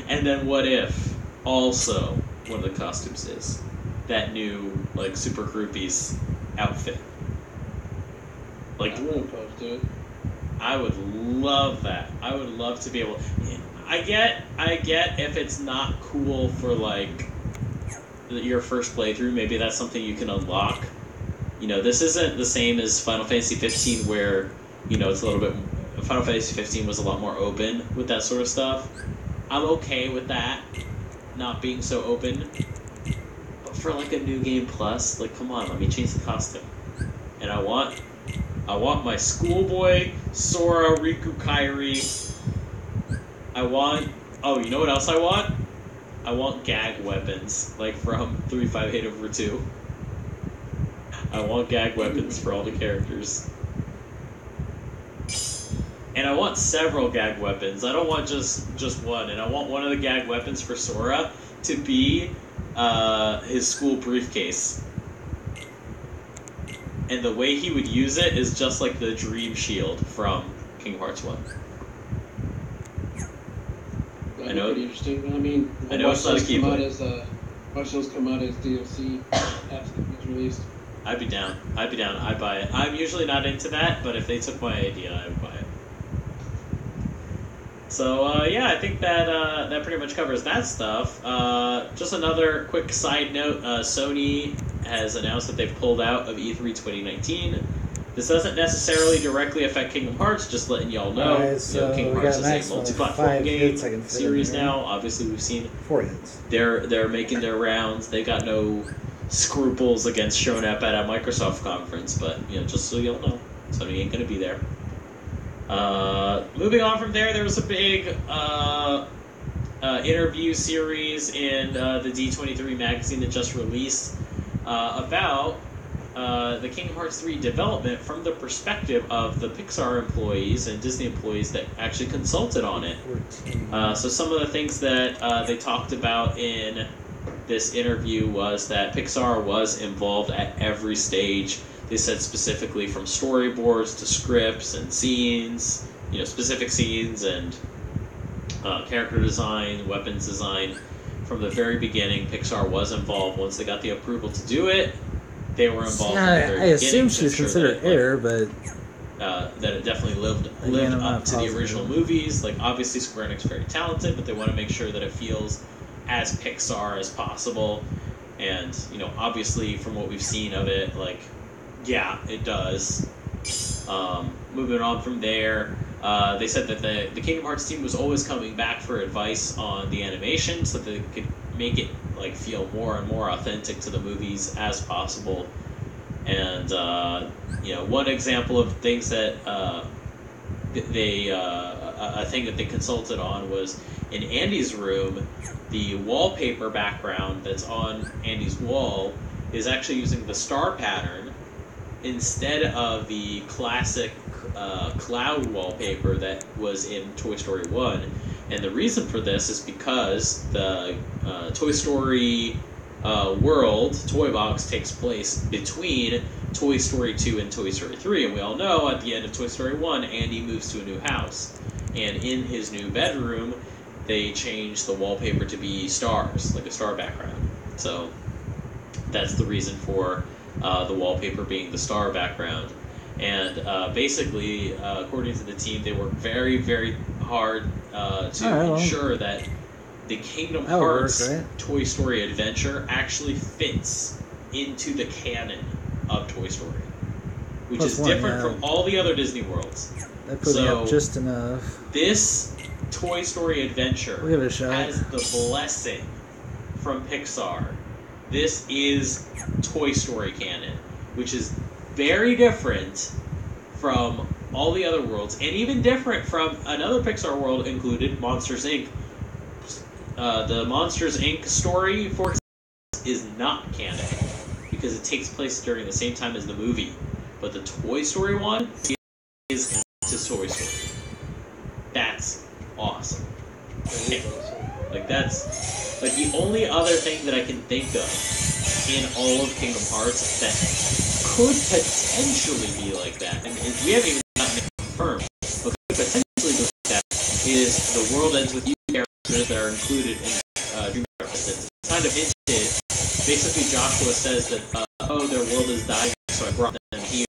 And then what if, also, one of the costumes is that new, like, Super Groupies outfit? Like, I'm not opposed to it. I would love that. I would love to be able... I get if it's not cool for, like, your first playthrough, maybe that's something you can unlock. This isn't the same as Final Fantasy 15 where, it's a little bit... Final Fantasy 15 was a lot more open with that sort of stuff. I'm okay with that, not being so open. But for, like, a New Game Plus, like, come on, let me change the costume. And I want my Schoolboy Sora Riku Kairi. Oh, you know what else I want? I want gag weapons, like from 358/2. I want gag weapons for all the characters. And I want several gag weapons. I don't want just one. And I want one of the gag weapons for Sora to be his school briefcase. And the way he would use it is just like the Dream Shield from Kingdom Hearts 1. That'd be pretty interesting. I mean, I know it's not a Keyblade. Watch those come out as DLC after it's released. I'd be down. I'd buy it. I'm usually not into that, but if they took my idea, I would buy it. So, yeah, I think that that pretty much covers that stuff. Just another quick side note, Sony has announced that they've pulled out of E3 2019. This doesn't necessarily directly affect Kingdom Hearts, just letting y'all know. Alright, so Kingdom Hearts is a multi-platform game series now. Obviously, we've seen 4 hits. They're making their rounds. They got no scruples against showing up at a Microsoft conference, but just so y'all know, Sony ain't gonna be there. Moving on from there was a big interview series in the D23 magazine that just released about the Kingdom Hearts 3 development from the perspective of the Pixar employees and Disney employees that actually consulted on it. So some of the things that they talked about in this interview was that Pixar was involved at every stage. They said specifically from storyboards to scripts and scenes, specific scenes and character design, weapons design. From the very beginning, Pixar was involved. Once they got the approval to do it, they were involved. Yeah, from the very I assume she's considered heir, but that it definitely lived up to the original movies. Like, obviously, Square Enix is very talented, but they want to make sure that it feels as Pixar as possible. And obviously, from what we've seen of it, like, yeah, it does. Moving on from there, they said that the Kingdom Hearts team was always coming back for advice on the animation so that they could make it like feel more and more authentic to the movies as possible. And one example of things that a thing that they consulted on was in Andy's room, the wallpaper background that's on Andy's wall is actually using the star pattern instead of the classic cloud wallpaper that was in Toy Story 1. And the reason for this is because the Toy Story world, Toy Box, takes place between Toy Story 2 and Toy Story 3. And we all know at the end of Toy Story 1, Andy moves to a new house. And in his new bedroom, they change the wallpaper to be stars, like a star background. So that's the reason for the wallpaper being the star background. And basically, according to the team, they worked very, very hard to ensure that the Kingdom Hearts Toy Story adventure actually fits into the canon of Toy Story, which is different from all the other Disney worlds. That put me up just enough. This Toy Story adventure We'll give it a shot. has the blessing from Pixar. This is Toy Story canon, which is very different from all the other worlds, and even different from another Pixar world included Monsters Inc. The Monsters Inc. story, for example, is not canon because it takes place during the same time as the movie. But the Toy Story one is to Toy Story. That's awesome. Like that's like the only other thing that I can think of in all of Kingdom Hearts that could potentially be like that, and we haven't even gotten it confirmed, but could potentially be like that, is The World Ends With You characters that are included in Dream Harvest. It's kind of hinted. Basically, Joshua says that, their world is dying, so I brought them here.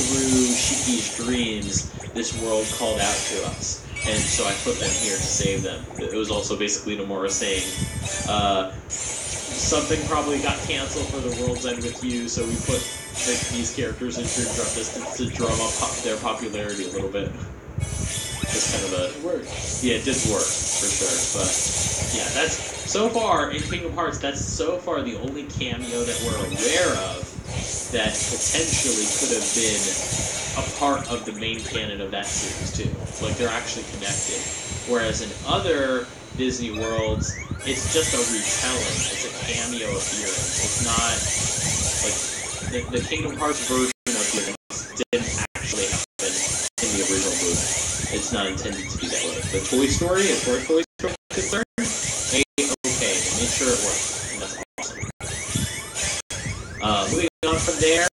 Through Shiki's dreams, this world called out to us, and so I put them here to save them. It was also basically Nomura saying, something probably got canceled for The World's End With You, so we put these characters in Dream Drop Distance to drum up their popularity a little bit. Just kind of a... It worked. Yeah, it did work, for sure, but... Yeah, that's... So far, in Kingdom Hearts, that's so far the only cameo that we're aware of that potentially could have been a part of the main canon of that series, too. Like, they're actually connected. Whereas in other Disney worlds, it's just a retelling. It's a cameo appearance. It's not... Like, the Kingdom Hearts version of Kingdom Hearts didn't actually happen in the original movie. It's not intended to be that way. The Toy Story, as far as Toy Story is concerned, okay, they made sure it worked, and that's awesome. Moving on from there,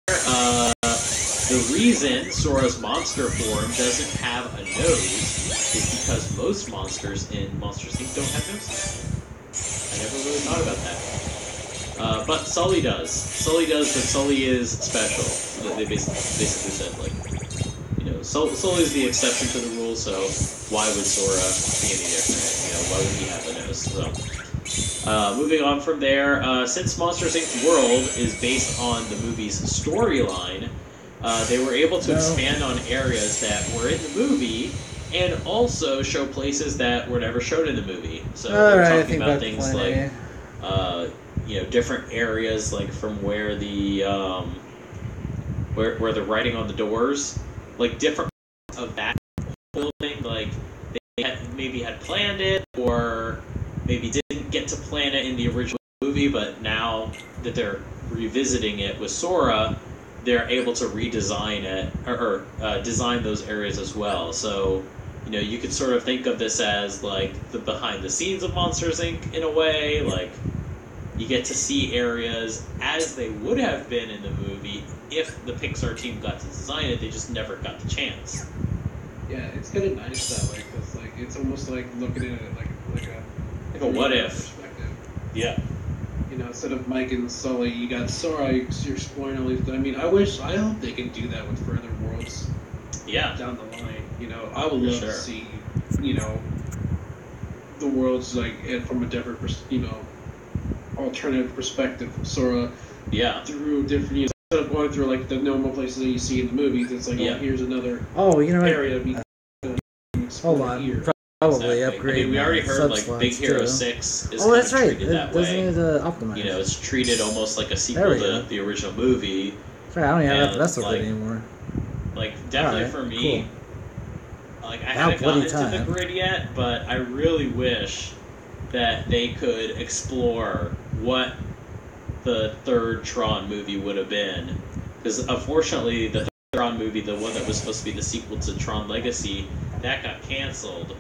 the reason Sora's monster form doesn't have a nose is because most monsters in Monsters Inc. don't have noses. I never really thought about that. But Sully does. Sully does, but Sully is special. So they basically said, like, Sully is the exception to the rule, so why would Sora be any different? Why would he have a nose? So, moving on from there, since Monsters Inc. World is based on the movie's storyline, they were able to expand on areas that were in the movie and also show places that were never showed in the movie. So they were talking about things like, different areas, like from where the where the writing on the doors. Like, different parts of that whole thing, like, they maybe had planned it, or maybe didn't get to plan it in the original movie, but now that they're revisiting it with Sora, they're able to redesign it, or design those areas as well. So, you could sort of think of this as, like, the behind-the-scenes of Monsters, Inc. in a way. Like, you get to see areas as they would have been in the movie if the Pixar team got to design it. They just never got the chance. Yeah, it's kind of nice that way, because like it's almost like looking at it like a what if. Perspective. Yeah. Instead of Mike and Sully, you got Sora. You're exploring all these. I mean, I hope they can do that with further worlds. Yeah. Down the line, I would love to see, the worlds and from a different, alternative perspective from Sora. Yeah. Through different, instead of going through like the normal places that you see in the movies, it's like, here's another area to be hold on. Here. Probably upgrade. I mean, we already heard like Big Hero too. 6 is that's right. treated that way. Doesn't it optimize? It's treated almost like a sequel to the original movie. Sorry, I don't even have to mess with it anymore. Like, definitely for me, cool. like, I haven't gotten into the grid yet, but I really wish that they could explore what the third Tron movie would have been. Because unfortunately, the third Tron movie, the one that was supposed to be the sequel to Tron Legacy, that got canceled.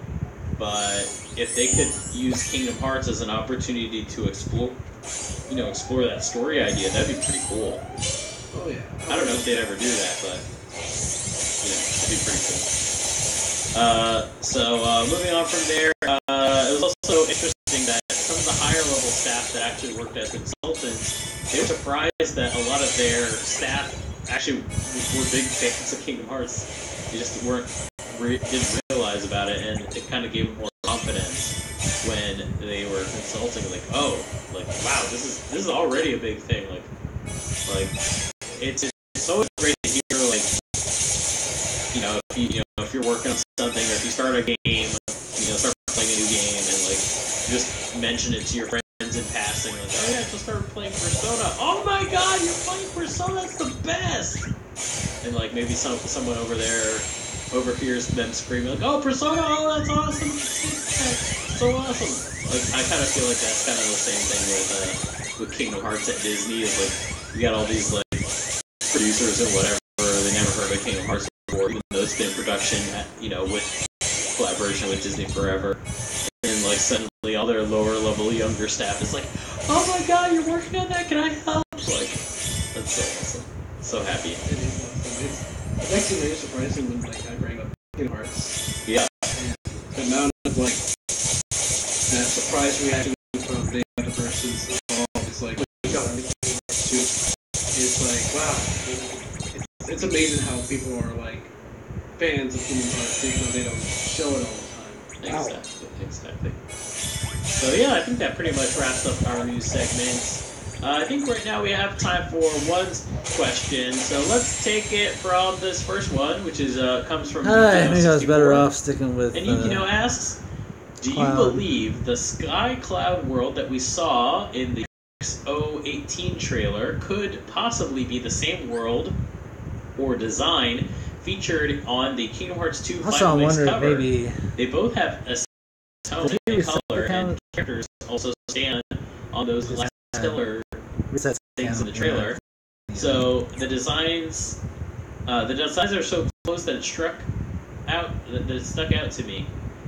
But if they could use Kingdom Hearts as an opportunity to explore that story idea, that'd be pretty cool. Oh yeah. I don't know if they'd ever do that, but it'd be pretty cool. So moving on from there, it was also interesting that some of the higher level staff that actually worked as consultants, they were surprised that a lot of their staff actually were big fans of Kingdom Hearts. They just didn't realize about it, and it kind of gave them more confidence when they were consulting. Like, wow, this is already a big thing. Like it's so great to hear. Like, if you're working on something, or if you start a game, start playing a new game, and like just mention it to your friends in passing, like, oh yeah, I just started playing Persona. Oh my god, you're playing Persona, that's the best! and like maybe someone over there overhears them screaming like, "Oh, Persona! Oh, that's awesome! That's so awesome!" Like I kind of feel like that's kind of the same thing with Kingdom Hearts at Disney. Is like you got all these like producers and whatever, they never heard of Kingdom Hearts before, even though it's been in production with collaboration with Disney forever. And like suddenly all their lower level younger staff is like, "Oh my god, you're working on that, can I help?" Like, that's so awesome. So happy. It is awesome. It's actually very surprising when like I bring up Kingdom Hearts. Yeah. And the amount of like that surprise reaction from the other person's involved is like it's like wow. It's amazing how people are like fans of Kingdom Hearts even though they don't show it all the time. Exactly. So yeah, I think that pretty much wraps up our news segment. I think right now we have time for one question, so let's take it from this first one, which is comes from. I think I was better off sticking with. And Yukino asks, "Do you believe the Sky Cloud world that we saw in the XO18 trailer could possibly be the same world or design featured on the Kingdom Hearts 2 Final Mix cover? Maybe they both have a tone and color, and characters also stand on those last stellar things in the trailer. So the designs are so close that it stuck out to me.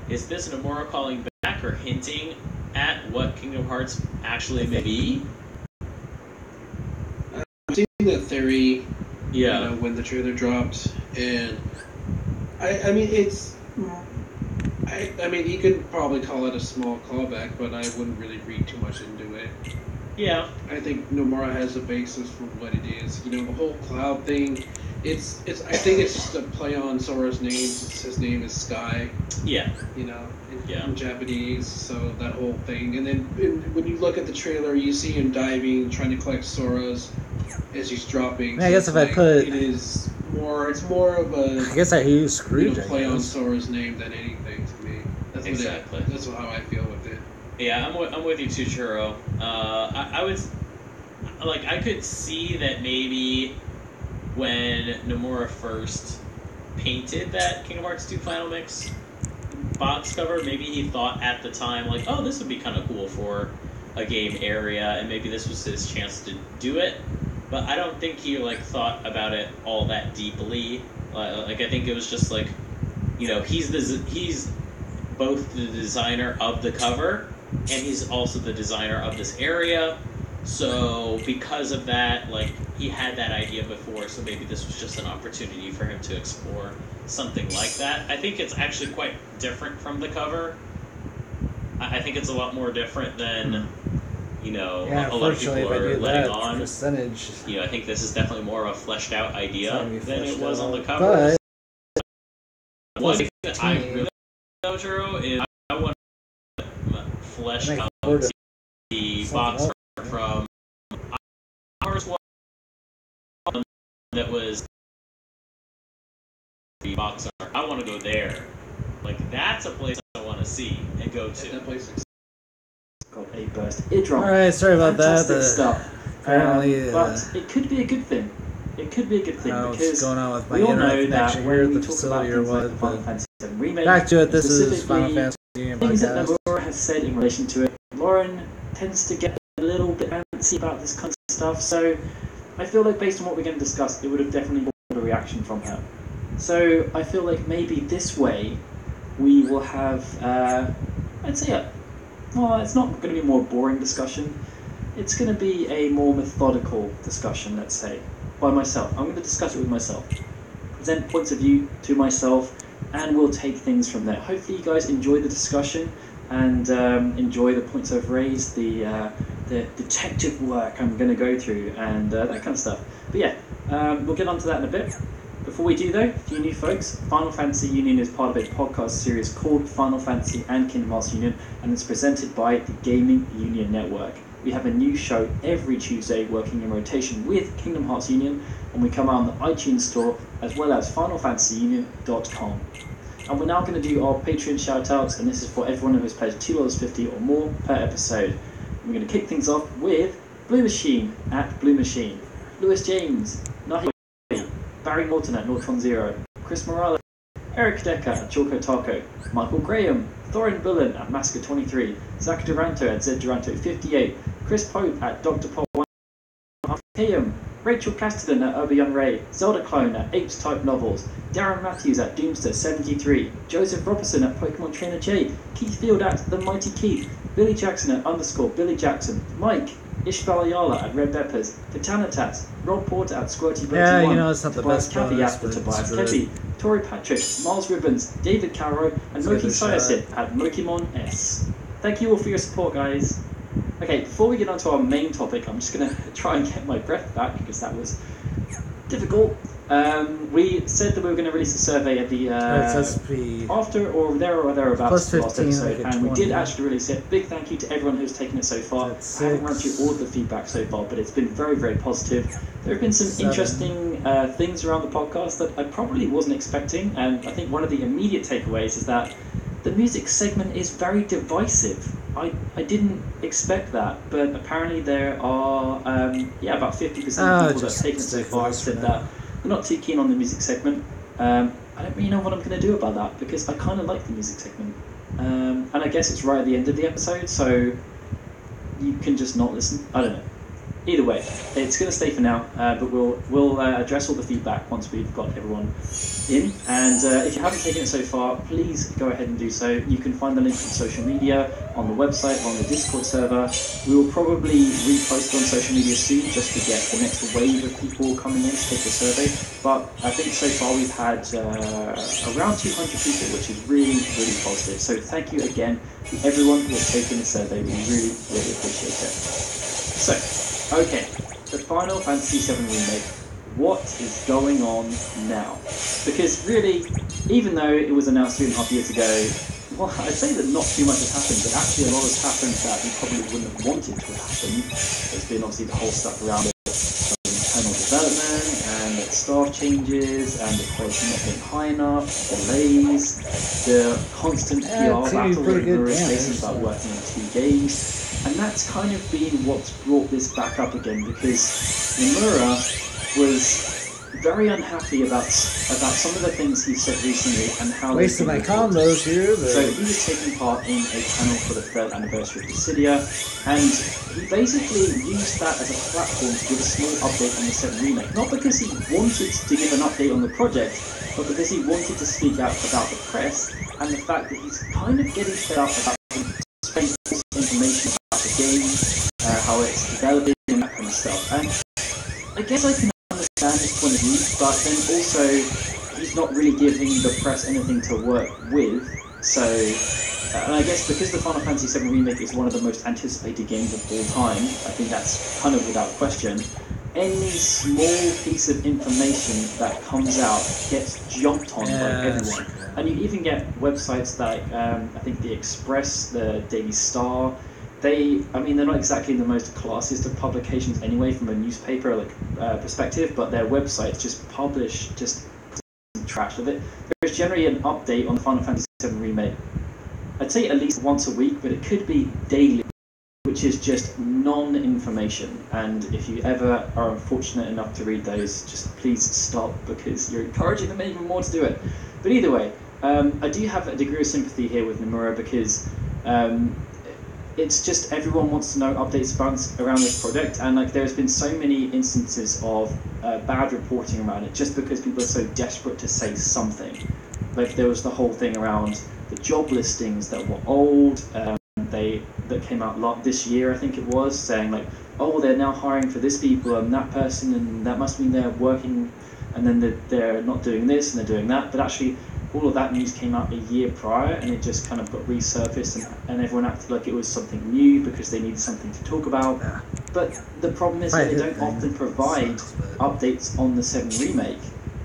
Is this Nomura calling back or hinting at what Kingdom Hearts actually may be?" I've seen that theory. Yeah. When the trailer dropped, and I mean it's. I mean, you could probably call it a small callback, but I wouldn't really read too much into it. Yeah. I think Nomura has a basis for what it is. The whole cloud thing. It's. I think it's just a play on Sora's name. His name is Sky. Yeah. In Japanese. So that whole thing, and then when you look at the trailer, you see him diving, trying to collect Sora's as he's dropping. I guess if I put it is more. It's more of a. I guess I use Scrooge. Play on Sora's name than anything to me. That's exactly. That's how I feel with it. Yeah, I'm with you too, Churro. I was like, I could see that maybe when Nomura first painted that Kingdom Hearts 2 Final Mix box cover, maybe he thought at the time like, oh, this would be kind of cool for a game area, and maybe this was his chance to do it. But I don't think he like thought about it all that deeply. Like I think it was just like, he's both the designer of the cover and he's also the designer of this area. So because of that, like he had that idea before, so maybe this was just an opportunity for him to explore something like that. I think it's actually quite different from the cover. I think it's a lot more different than a lot of people are letting on. Percentage. I think this is definitely more of a fleshed out idea than it was on the cover. But one thing that I really know, Jiro, is I want to flesh out the box art from ours one that was the box art. I want to go there. Like that's a place I want to see and go to. That place is got a burst eardrum. Alright, sorry about Fantastic that. stuff. Apparently, but it could be a good thing. It could be a good thing I don't know because what's going on with my we all internet know that connection here when at we the talk about facility or things like what. the Final But Fantasy VII remake, back to it. This is specifically Final Fantasy Union things that podcast. Nomura has said in relation to it. Lauren tends to get a little bit fancy about this kind of stuff, so I feel like based on what we're going to discuss, it would have definitely brought a reaction from her. So I feel like maybe this way we will have, I'd say, it's not going to be a more boring discussion. It's going to be a more methodical discussion, let's say, by myself. I'm going to discuss it with myself, present points of view to myself, and we'll take things from there. Hopefully you guys enjoy the discussion and enjoy the points I've raised, the detective work I'm going to go through, and that kind of stuff. But yeah, we'll get onto that in a bit. Before we do though, for you new folks, Final Fantasy Union is part of a podcast series called Final Fantasy and Kingdom Hearts Union, and it's presented by the Gaming Union Network. We have a new show every Tuesday working in rotation with Kingdom Hearts Union, and we come out on the iTunes Store as well as FinalFantasyUnion.com. And we're now going to do our Patreon shoutouts, and this is for everyone who has pledged $2.50 or more per episode. And we're going to kick things off with Blue Machine at Blue Machine, Lewis James, Nahi, Barry Harry Morton at Nortron Zero, Chris Morales, Eric Decker at Choco Taco, Michael Graham, Thorin Bullen at Massacre 23, Zach Duranto at Z Duranto 58, Chris Pope at Dr. Pop 1, Rachel Casterton at Urban Young Ray, Zelda Clone at H-Type Novels, Darren Matthews at Doomster 73, Joseph Robertson at Pokemon Trainer J, Keith Field at The Mighty Keith, Billy Jackson at _ Billy Jackson, Mike, Ishbal Ayala at Red Peppers, Katana Tats, Rob Porter at Squirty Yeah, 21, you know, it's not the Tobias best Cappy bonus, at the but Tobias it's good. Kepi, Tori Patrick, Miles Ribbons, David Caro, and Let's give Moki it a shot. Sayasit at Mokimon S. Thank you all for your support, guys. Okay, before we get on to our main topic, I'm just going to try and get my breath back because that was difficult. We said that we were going to release a survey at the after or thereabouts Plus the last 15, episode, like a and we did 20. actually release it. Big thank you to everyone who's taken it so far. That's I haven't run 6. through all of the feedback so far, but it's been very, very positive. There have been some 7. interesting things around the podcast that I probably wasn't expecting, and I think one of the immediate takeaways is that the music segment is very divisive. I didn't expect that, but apparently there are about 50% of people that have taken it so far have said that they're not too keen on the music segment. I don't really know what I'm going to do about that because I kind of like the music segment, and I guess it's right at the end of the episode, so you can just not listen. I don't know. Either way, it's going to stay for now, but we'll address all the feedback once we've got everyone in. And if you haven't taken it so far, please go ahead and do so. You can find the link on social media, on the website, on the Discord server. We will probably repost it on social media soon just to get the next wave of people coming in to take the survey. But I think so far we've had around 200 people, which is really, really positive. So thank you again to everyone who has taken the survey. We really, really appreciate it. So, okay, the Final Fantasy VII Remake. What is going on now? Because really, even though it was announced 3.5 years ago, well, I'd say that not too much has happened, but actually a lot has happened that we probably wouldn't have wanted to happen. There's been obviously the whole stuff around it, internal development, and the staff changes, and the quality not being high enough, delays, the constant PR battle that we're facing about working on 2 games. And that's kind of been what's brought this back up again, because Nomura was very unhappy about some of the things he said recently and how wasting my combos here. So he was taking part in a panel for the 3rd anniversary of Dissidia, and he basically used that as a platform to give a small update on the 7 remake. Not because he wanted to give an update on the project, but because he wanted to speak out about the press and the fact that he's kind of getting fed up about spending information about the game, how it's developing, and that kind of stuff. And I guess I can understand his point of view, but then also he's not really giving the press anything to work with. So, and I guess because the Final Fantasy VII Remake is one of the most anticipated games of all time, I think that's kind of without question. Any small piece of information that comes out gets jumped on by everyone. And you even get websites like, I think The Express, the Daily Star. They're not exactly the most classiest of publications anyway from a newspaper perspective, but their websites just publish trash of it. There's generally an update on the Final Fantasy VII Remake. I'd say at least once a week, but it could be daily, which is just non-information. And if you ever are unfortunate enough to read those, just please stop, because you're encouraging them even more to do it. But either way, I do have a degree of sympathy here with Nomura, because it's just everyone wants to know updates around this project, and there's been so many instances of bad reporting around it just because people are so desperate to say something. There was the whole thing around the job listings that were old, that came out this year, I think it was, saying they're now hiring for this people and that person, and that must mean they're working, and then they're not doing this and they're doing that, but actually all of that news came out a year prior, and it just kind of got resurfaced, and everyone acted like it was something new because they needed something to talk about. But the problem is that they don't often provide updates on the 7 remake,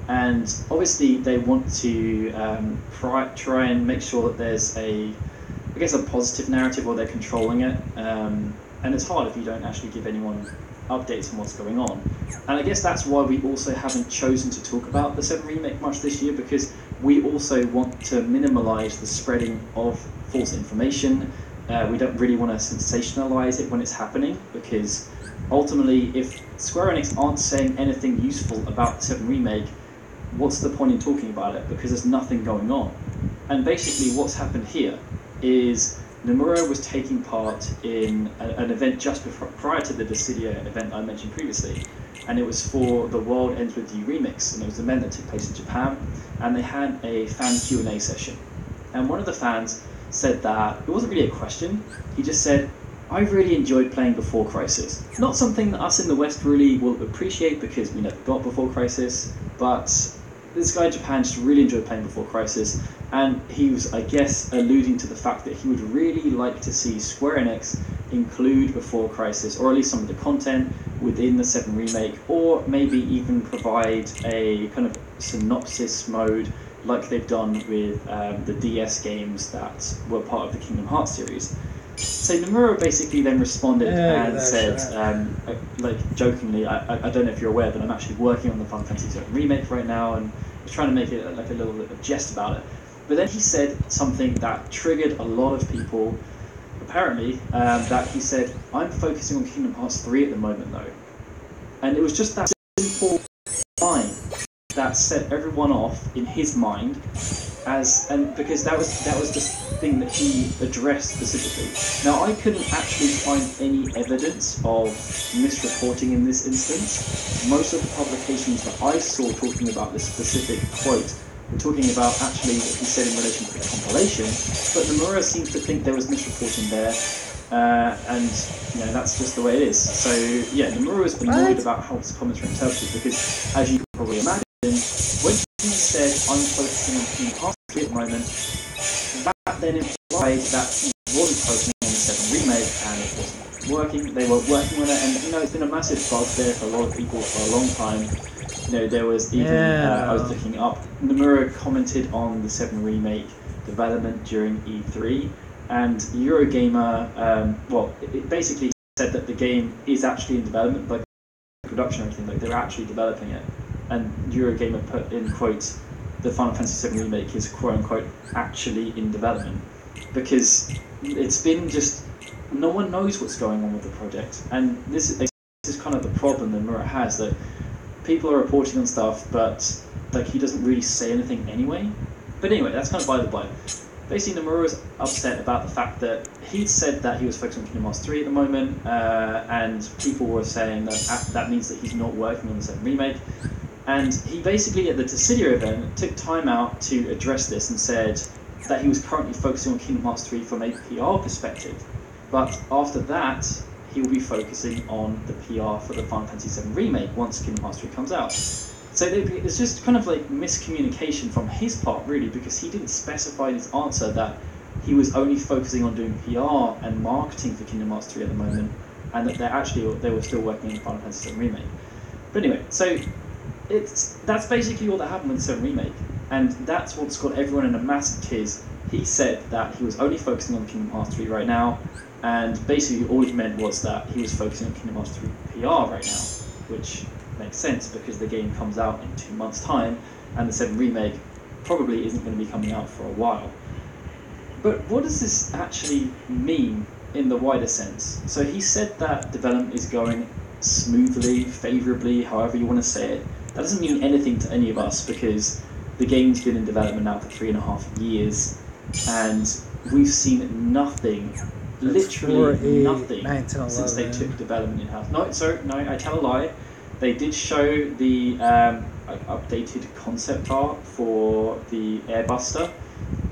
and obviously they want to try and make sure that there's a positive narrative, or they're controlling it, and it's hard if you don't actually give anyone updates on what's going on. And I guess that's why we also haven't chosen to talk about the 7 remake much this year, because we also want to minimalise the spreading of false information. We don't really want to sensationalise it when it's happening, because ultimately if Square Enix aren't saying anything useful about the 7 remake, what's the point in talking about it? Because there's nothing going on. And basically what's happened here is Nomura was taking part in an event just prior to the Dissidia event I mentioned previously, and it was for the World Ends With You remix, and it was an event that took place in Japan, and they had a fan Q&A session. And one of the fans said that, it wasn't really a question, he just said, I really enjoyed playing Before Crisis. Not something that us in the West really will appreciate because we never got Before Crisis, but this guy in Japan just really enjoyed playing Before Crisis, and he was, I guess, alluding to the fact that he would really like to see Square Enix include Before Crisis, or at least some of the content within the 7 remake, or maybe even provide a kind of synopsis mode like they've done with the DS games that were part of the Kingdom Hearts series. So Nomura basically then responded and said, like jokingly, I don't know if you're aware, but I'm actually working on the Final Fantasy VII remake right now, and I was trying to make it like a little bit of jest about it. But then he said something that triggered a lot of people, apparently, that he said, I'm focusing on Kingdom Hearts 3 at the moment though. And it was just that simple line that set everyone off in his mind, and because that was the thing that he addressed specifically. Now I couldn't actually find any evidence of misreporting in this instance. Most of the publications that I saw talking about this specific quote were talking about actually what he said in relation to the compilation, but Nomura seems to think there was misreporting there, and that's just the way it is. So yeah, Nomura was annoyed about how his comments were interpreted because, as you can probably imagine, when he said, I'm focusing on Kingdom Hearts 3 at the moment, that then implied that he wasn't focusing on the 7 remake and it wasn't working. They were working on it, and it's been a massive bugbear for a lot of people for a long time. There was even, I was looking up, Nomura commented on the 7 remake development during E3, and Eurogamer, it basically said that the game is actually in development, like production and everything, like they're actually developing it. And Eurogamer put in quotes, the Final Fantasy VII remake is quote unquote actually in development, because it's been just, no one knows what's going on with the project, and this is kind of the problem that Nomura has, that people are reporting on stuff, but like he doesn't really say anything anyway. But anyway, that's kind of by the by. Basically, Nomura was upset about the fact that he'd said that he was focused on Kingdom Hearts 3 at the moment, and people were saying that that means that he's not working on the 7 remake. And he basically, at the Dissidia event, took time out to address this and said that he was currently focusing on Kingdom Hearts 3 from a PR perspective. But after that, he will be focusing on the PR for the Final Fantasy VII remake once Kingdom Hearts 3 comes out. So it's just kind of like miscommunication from his part, really, because he didn't specify in his answer that he was only focusing on doing PR and marketing for Kingdom Hearts 3 at the moment, and that they were still working on the Final Fantasy VII remake. But anyway, so that's basically all that happened with the 7 remake, and that's what's got everyone in a massive tiz. He said that he was only focusing on Kingdom Hearts 3 right now, and basically all he meant was that he was focusing on Kingdom Hearts 3 PR right now, which makes sense because the game comes out in 2 months' time, and the 7 remake probably isn't going to be coming out for a while. But what does this actually mean in the wider sense? So he said that development is going smoothly, favourably, however you want to say it. That doesn't mean anything to any of us because the game's been in development now for 3.5 years, and we've seen nothing, literally nothing, since they took development in-house. No, I tell a lie. They did show the updated concept art for the Airbuster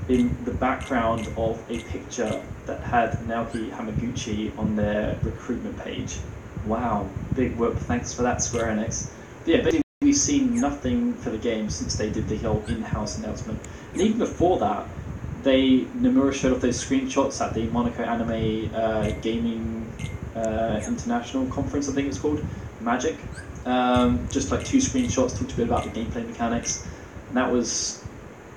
in the background of a picture that had Naoki Hamaguchi on their recruitment page. Wow, big whoop, thanks for that, Square Enix. But yeah, basically we've seen nothing for the game since they did the whole in-house announcement. And even before that, Nomura showed off those screenshots at the Monaco Anime Gaming International Conference, I think it's called, Magic. Just like 2 screenshots, talked a bit about the gameplay mechanics, and that was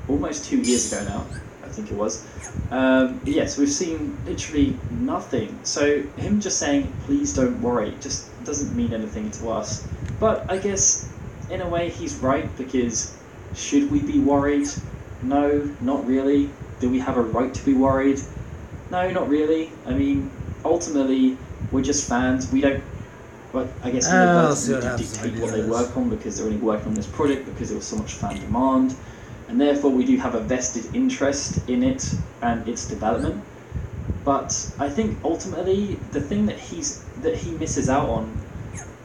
almost 2 years ago now, I think it was. So we've seen literally nothing. So him just saying, please don't worry, just doesn't mean anything to us. But I guess, in a way, he's right, because should we be worried? No, not really. Do we have a right to be worried? No, not really. I mean, ultimately, we're just fans. but I guess I'll see inadvertently what to happens dictate when I what do they this. work on because they're only working on this project because there was so much fan demand, and therefore we do have a vested interest in it and its development. But I think ultimately the thing that he misses out on,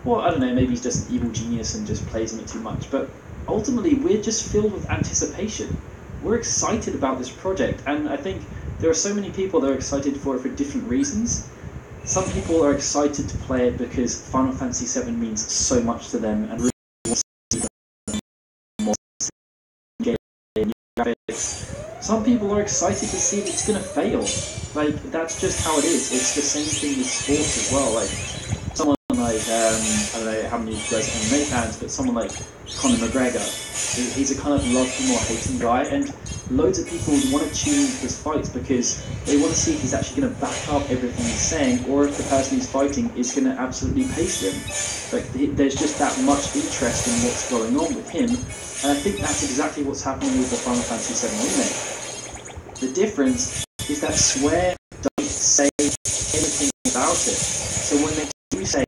well, I don't know, maybe he's just an evil genius and just plays on it too much, but ultimately we're just filled with anticipation. We're excited about this project, and I think there are so many people that are excited for it for different reasons. Some people are excited to play it because Final Fantasy VII means so much to them and really want to see more game graphics. Some people are excited to see if it's going to fail. Like, that's just how it is. It's the same thing with sports as well. Like, someone like, I don't know how many of you guys are MMA fans, but someone like Conor McGregor, he's a kind of love him or hate him guy, and loads of people want to tune into his fights because they want to see if he's actually going to back up everything he's saying, or if the person he's fighting is going to absolutely pace him. Like, there's just that much interest in what's going on with him, and I think that's exactly what's happening with the Final Fantasy VII Remake. The difference is that Square don't say anything about it. So when they do say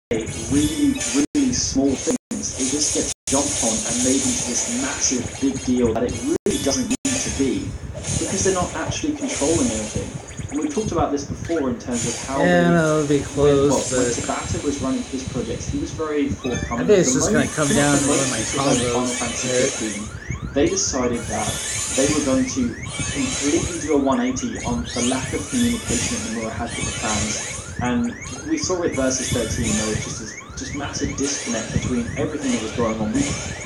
really, really small things, it just gets jumped on and made into this massive big deal that it really doesn't need to be, because they're not actually controlling anything. And we've talked about this before in terms of how it'll be close, when but Tabata was running his projects, he was very forthcoming. I think it's The just going moment- to come pretty down much to the one of moment my we took over Final combos. Fantasy 15, they decided that they were going to completely do a 180 on the lack of communication that Nomura had with the fans. And we saw it versus 13, there was just this massive disconnect between everything that was going on.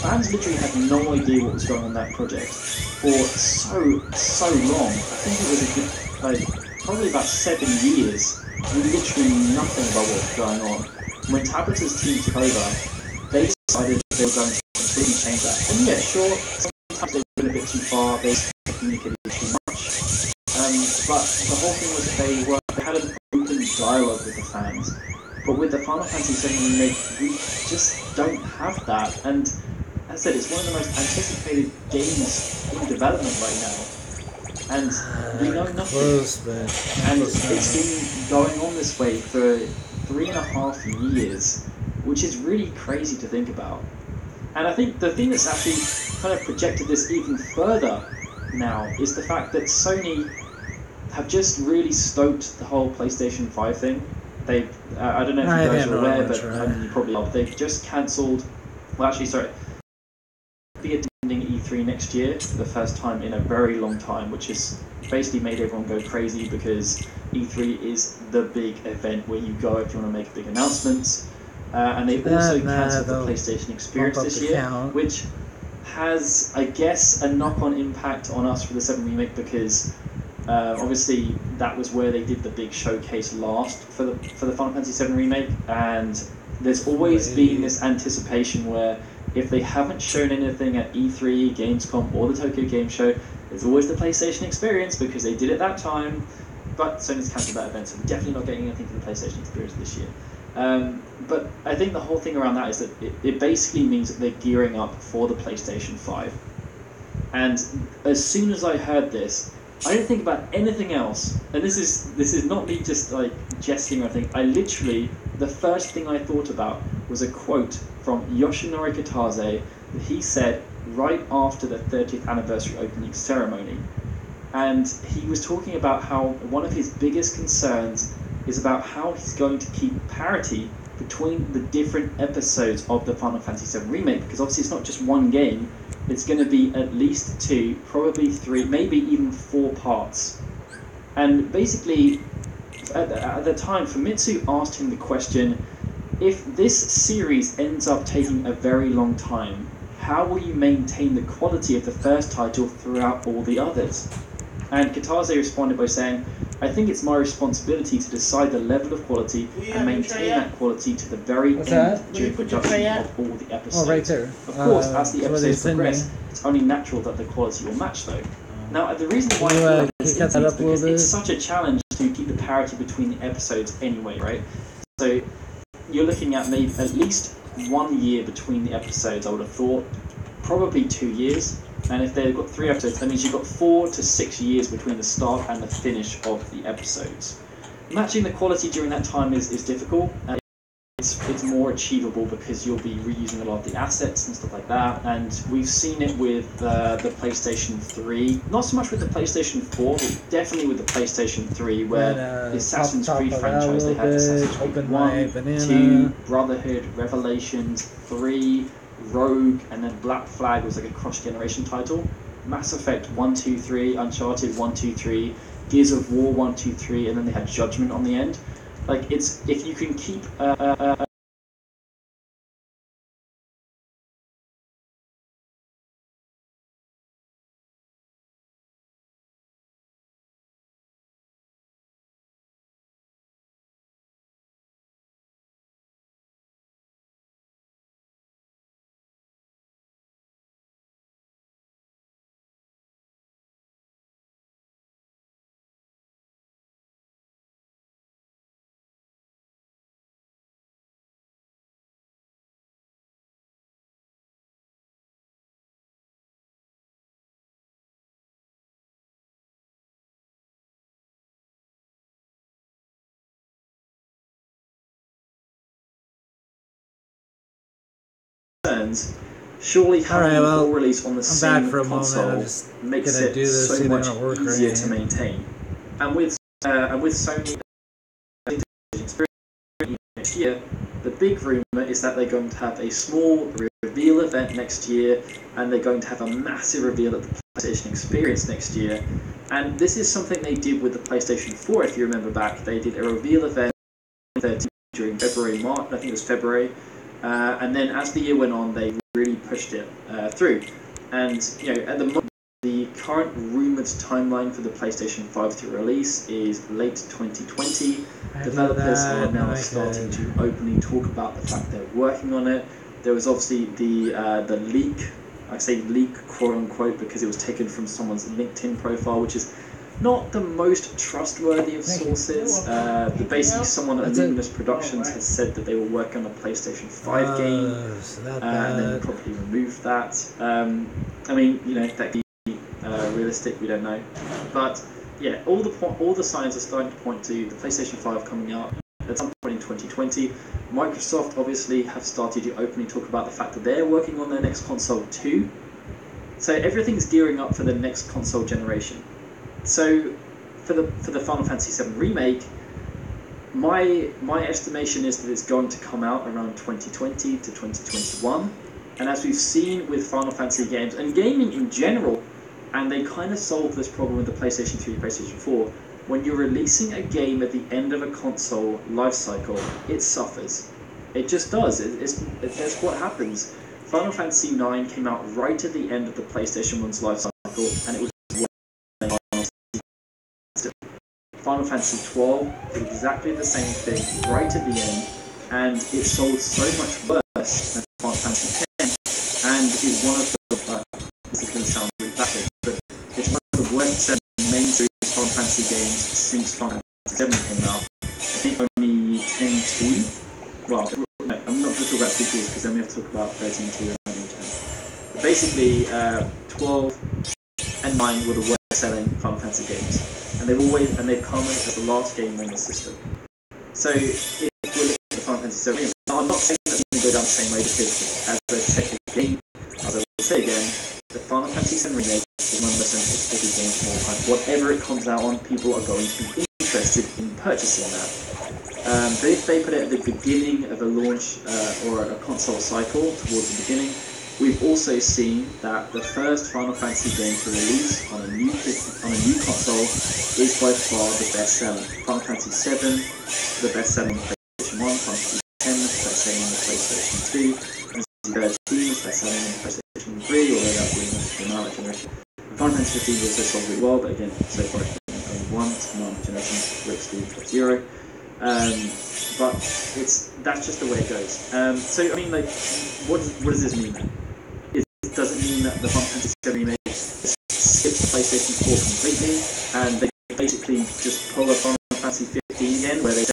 Fans literally had no idea what was going on in that project for so long. I think it was a good, probably about 7 years. We literally knew nothing about what was going on. When Tabata's team took over, they decided they were going to completely change that. And yeah, sure, sometimes they went a bit too far, they communicated too much. But the whole thing was they had an open dialogue with the fans. But with the Final Fantasy VII Remake, we just don't have that. And as I said, it's one of the most anticipated games in development right now. And we know nothing. Close, but And close it's been going on this way for 3.5 years, which is really crazy to think about. And I think the thing that's actually kind of projected this even further now is the fact that Sony have just really stoked the whole PlayStation 5 thing. They've, I don't know if you guys are aware, but I mean, you probably are. They've just cancelled, well actually, sorry, be attending E3 next year for the first time in a very long time, which has basically made everyone go crazy because E3 is the big event where you go if you want to make big announcements. And they also cancelled the PlayStation Experience this year, which has, I guess, a knock-on impact on us for the 7 Remake because obviously that was where they did the big showcase last for the Final Fantasy VII Remake, and there's always been this anticipation where if they haven't shown anything at E3, Gamescom, or the Tokyo Game Show, there's always the PlayStation Experience because they did it that time, but Sony's cancelled that event, so we're definitely not getting anything for the PlayStation Experience this year. But I think the whole thing around that is that it basically means that they're gearing up for the PlayStation 5. And as soon as I heard this, I didn't think about anything else. And this is not me just like jesting or anything. I literally, the first thing I thought about was a quote from Yoshinori Kitase that he said right after the 30th anniversary opening ceremony. And he was talking about how one of his biggest concerns is about how he's going to keep parity between the different episodes of the Final Fantasy VII Remake, because obviously it's not just one game, it's going to be at least 2, probably 3, maybe even 4 parts. And basically, at the time, Famitsu asked him the question, if this series ends up taking a very long time, how will you maintain the quality of the first title throughout all the others? And Kitase responded by saying, I think it's my responsibility to decide the level of quality and maintain that quality to the very end during production of all the episodes. Oh, right there. Of course, as the episodes progress, it's only natural that the quality will match though. Now, the reason why I feel like this is because it's such a challenge to keep the parity between the episodes anyway, right? So you're looking at maybe at least 1 year between the episodes, I would have thought. Probably 2 years. And if they've got 3 episodes, that means you've got 4 to 6 years between the start and the finish of the episodes. Matching the quality during that time is difficult. It's more more achievable because you'll be reusing a lot of the assets and stuff like that. And we've seen it with the PlayStation 3, not so much with the PlayStation 4, but definitely with the PlayStation 3, where the Assassin's Creed franchise, they had Assassin's Creed 1, 2, Brotherhood, Revelations, 3, Rogue, and then Black Flag was like a cross-generation title. Mass Effect 1, 2, 3, Uncharted 1, 2, 3, Gears of War 1, 2, 3, and then they had Judgment on the end. Like, it's, if you can keep surely having all release on the same console makes it so much easier to maintain. And with Sony next year, the big rumor is that they're going to have a small reveal event next year, and they're going to have a massive reveal at the PlayStation Experience next year. And this is something they did with the PlayStation 4, if you remember back. They did a reveal event during February, March, I think it was February. And then as the year went on, they really pushed it through. And at the moment, the current rumored timeline for the PlayStation 5 to release is late 2020. Developers are now starting to openly talk about the fact they're working on it. There was obviously the leak. I say leak, quote unquote, because it was taken from someone's LinkedIn profile, which is not the most trustworthy of sources. Basically, someone at Luminous Productions has said that they were working on a PlayStation 5 game, and then probably removed that. I mean, that could be realistic. We don't know, but yeah, all the signs are starting to point to the PlayStation 5 coming out at some point in 2020. Microsoft obviously have started to openly talk about the fact that they're working on their next console too. So everything's gearing up for the next console generation. So for the Final Fantasy VII Remake, my estimation is that it's going to come out around 2020 to 2021. And as we've seen with Final Fantasy games and gaming in general, and they kind of solved this problem with the PlayStation 3, PlayStation 4, when you're releasing a game at the end of a console life cycle, it suffers. It just does. That's what happens. Final Fantasy IX came out right at the end of the PlayStation 1's life cycle, and it was Final Fantasy XII did exactly the same thing right at the end, and it sold so much worse than Final Fantasy X, and is one of the this is going to sound really bad, but it's one of the worst selling mainstream Final Fantasy games since Final Fantasy VII came out. I think only 10-2. Well, no, I'm not going to talk about sequels because then we have to talk about 13-2 and 10. But basically, 12 and 9 were the worst selling Final Fantasy games. And they've come in as the last game on the system. So if we're looking at the Final Fantasy VII, I'm not saying that it's going to go down the same way because, as a technical game, as I will say again, the Final Fantasy VII Remake is one of the most anticipated games of all time. Whatever it comes out on, people are going to be interested in purchasing that. But if they put it at the beginning of a launch or a console cycle, towards the beginning, we've also seen that the first Final Fantasy game to release on a new console is by far the best-selling. Final Fantasy VII, the best-selling on PlayStation 1, Final Fantasy X, the best-selling on the PlayStation 2, and Final Fantasy 13 is best-selling on the PlayStation 3, although that was the another generation. Final Fantasy 15 also sold really well, but again, so far it's only one, it's another generation, Rick's 0. But that's just the way it goes. So I mean, like, what does this mean then? Does it mean that the Final Fantasy VII Remake skips PlayStation 4 completely, and they basically just pull a Final Fantasy 15 again, where they said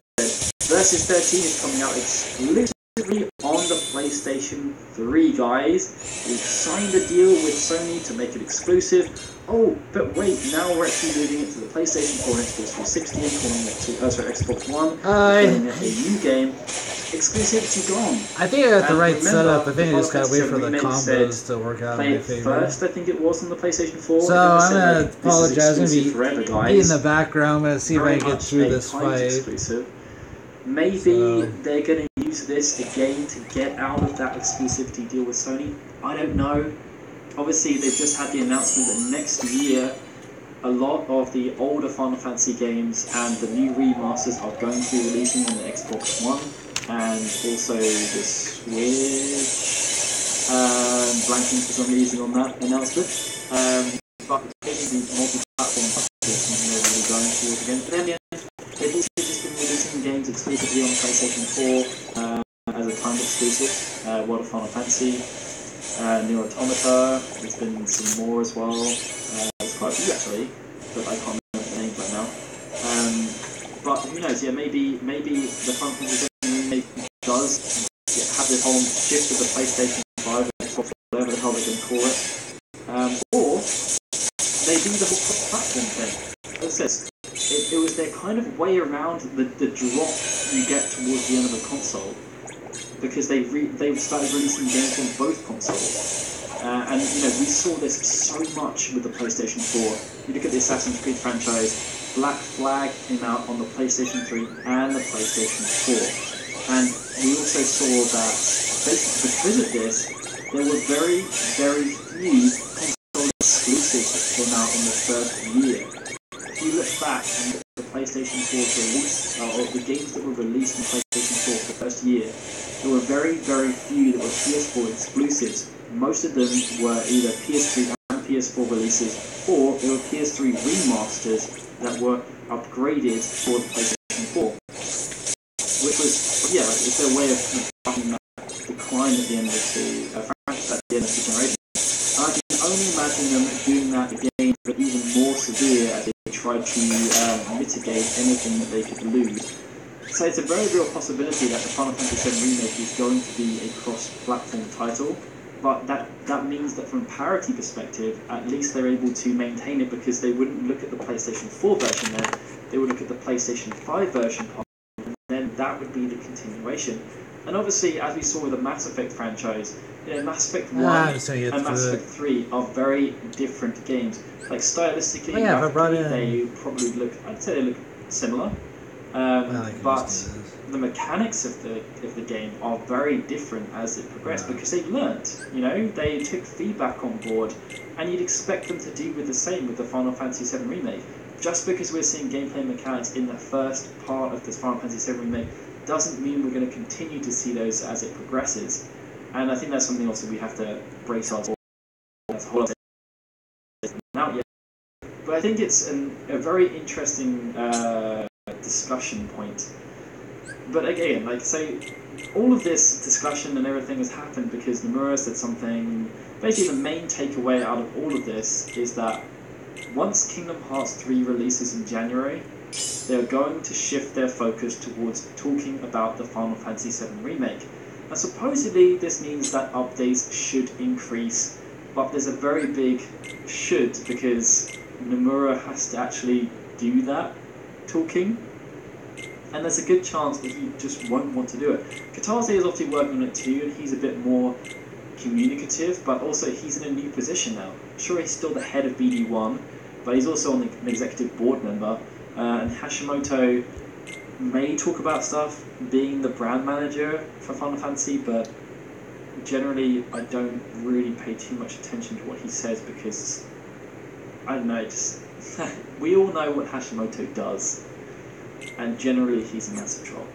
Versus 13 is coming out exclusively on the PlayStation 3, guys. We've signed a deal with Sony to make it exclusive. Oh, but wait, now we're actually moving it to the PlayStation 4 and Xbox 360 and calling it Xbox One, calling it a new game. exclusivity gone. I think I got the And right remember, setup. I think I the just gotta wait for the Final Fantasy VII combos to work out in play my it favor. first, I think it was on the PlayStation 4. So It I'm said, gonna like, this is apologize. I'm gonna exclusive be forever, in guys. the background. I'm gonna see if I Very can get much through a this timed fight. exclusive. Maybe So- they're going to use this again to get out of that exclusivity deal with Sony. I don't know. Obviously, they've just had the announcement that next year, a lot of the older Final Fantasy games and the new remasters are going to be releasing on the Xbox One and also the Switch. Blanking for some reason on that announcement. But maybe the multi-platform is something they're really going towards again. But then, they've also just been releasing games exclusively on PlayStation 4 as a timed exclusive. World of Final Fantasy, Nier Automata. There's been some more as well. There's quite a few actually, but I can't remember the names right now. But who knows? Yeah, maybe the Final Fantasy remake does have this whole shift of the PlayStation 5 and Xbox, whatever the hell they're going to call it, or they do the whole cross-platform thing. As I said, it was their kind of way around the drop you get towards the end of a console, because they've started releasing games on both consoles. And we saw this so much with the PlayStation 4. You look at the Assassin's Creed franchise, Black Flag came out on the PlayStation 3 and the PlayStation 4. And we also saw that basically because of this, there were very, very few console exclusives that came out in the first year. If you look back and look at the PlayStation 4's release, or the games that were released in PlayStation 4 for the first year, there were very, very few that were PS4 exclusives. Most of them were either PS3 and PS4 releases, or they were PS3 remasters that were upgraded for the PlayStation 4. Which was, it's their way of fucking that decline at the end of the franchise, at the end of the generation. And I can only imagine them doing that again, but even more severe as they try to mitigate anything that they could lose. So it's a very real possibility that the Final Fantasy VII Remake is going to be a cross-platform title, but that means that from a parity perspective, at least they're able to maintain it, because they wouldn't look at the PlayStation 4 version then, they would look at the PlayStation 5 version, and then that would be the continuation. And obviously, as we saw with the Mass Effect franchise, Mass Effect 1 and Mass Effect 3 are very different games. Like stylistically, graphically, they probably look, I'd say they look similar. But the mechanics of the game are very different as it progressed, because they've learnt, they took feedback on board, and you'd expect them to do with the same with the Final Fantasy VII Remake. Just because we're seeing gameplay mechanics in the first part of this Final Fantasy VII Remake doesn't mean we're going to continue to see those as it progresses. And I think that's something also we have to brace ourselves for. That's whole out yet. But I think it's a very interesting discussion point. But again, like I say, all of this discussion and everything has happened because Nomura said something. Basically, the main takeaway out of all of this is that once Kingdom Hearts 3 releases in January, they're going to shift their focus towards talking about the Final Fantasy VII Remake. And supposedly this means that updates should increase, but there's a very big should, because Nomura has to actually do that talking, and there's a good chance that he just won't want to do it. Katase is obviously working on it too, and he's a bit more communicative, but also he's in a new position now. Sure, he's still the head of BD1, but he's also an executive board member, and Hashimoto may talk about stuff being the brand manager for Final Fantasy, but generally I don't really pay too much attention to what he says, because I don't know, just we all know what Hashimoto does, and generally he's a massive troll.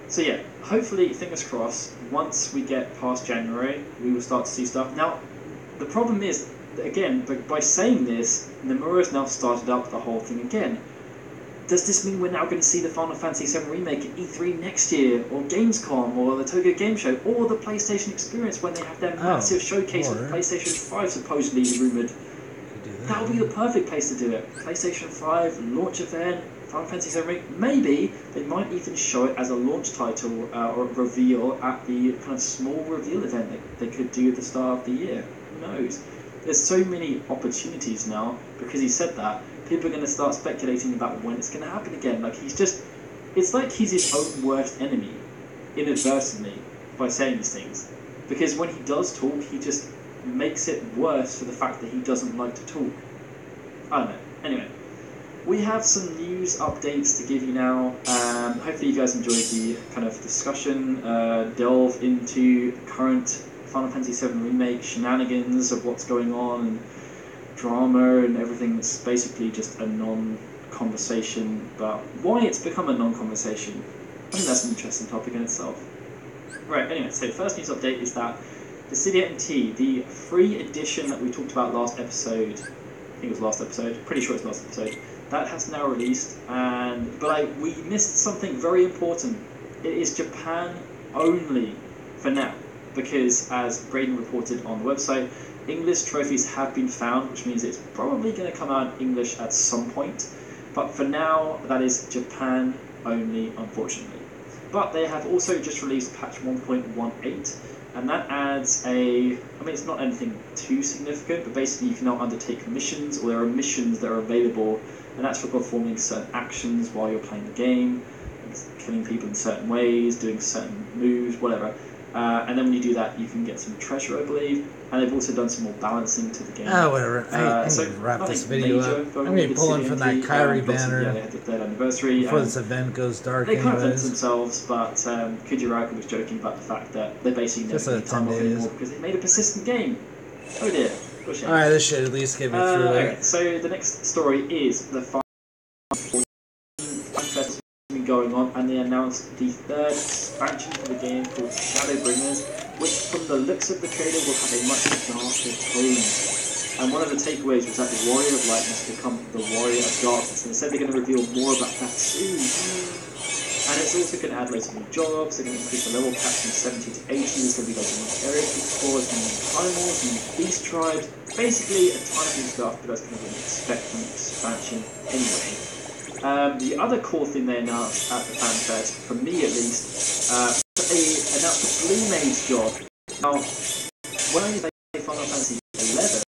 So yeah, hopefully, fingers crossed, once we get past January, we will start to see stuff. Now, the problem is, again, by saying this, Nomura has now started up the whole thing again. Does this mean we're now going to see the Final Fantasy VII Remake at E3 next year, or Gamescom, or the Tokyo Game Show, or the PlayStation Experience when they have their massive showcase of the PlayStation 5 supposedly rumoured? That would be the perfect place to do it. PlayStation 5, launch event, Final Fantasy VII Remake. Maybe they might even show it as a launch title or reveal at the kind of small reveal event that they could do at the start of the year. Who knows? There's so many opportunities now, because he said that. People are going to start speculating about when it's going to happen again. Like, it's like he's his own worst enemy. inadvertently by saying these things. Because when he does talk, he just makes it worse for the fact that he doesn't like to talk. I don't know. Anyway, we have some news updates to give you now. Hopefully you guys enjoyed the kind of discussion, delve into current Final Fantasy VII Remake shenanigans of what's going on, and drama and everything that's basically just a non-conversation, but why it's become a non-conversation. I think that's an interesting topic in itself. Right, anyway, so the first news update is that the Cydia MT, the free edition that we talked about last episode, I think it was last episode, pretty sure it's last episode, that has now released, but we missed something very important. It is Japan only for now, because as Braden reported on the website, English trophies have been found, which means it's probably going to come out in English at some point, but for now that is Japan only, unfortunately. But they have also just released patch 1.18, and that adds it's not anything too significant, but basically you can now undertake missions, or there are missions that are available, and that's for performing certain actions while you're playing the game, killing people in certain ways, doing certain moves, whatever. And then when you do that, you can get some treasure, I believe, and they've also done some more balancing to the game. Whatever. I need to wrap this video up. I'm going to be pulling from that Kyrie banner. Yeah, they had the 3rd anniversary. Before this event goes dark, they kind of done it themselves, but Kujiraka was joking about the fact that they basically never need time off anymore because they made a persistent game. Oh dear. Alright, this should at least get me through it. Okay, so the next story is the Final Fantasy Fest been going on, and they announced the 3rd expansion for the game called Shadowbringers, which from the looks of the trailer will have a much darker tone. And one of the takeaways was that the Warrior of Light must become the Warrior of Darkness, and they said they're going to reveal more about that soon. And it's also going to add loads of new jobs. They're going to increase the level cap from 70 to 80. There's going to be loads of new area explorers, new primals, new beast tribes. Basically a ton of new stuff, but that's going to be an expectant expansion anyway. The other cool thing they announced at the FanFest, for me at least, they announced a Blue Mage job. Now, when I played Final Fantasy XI,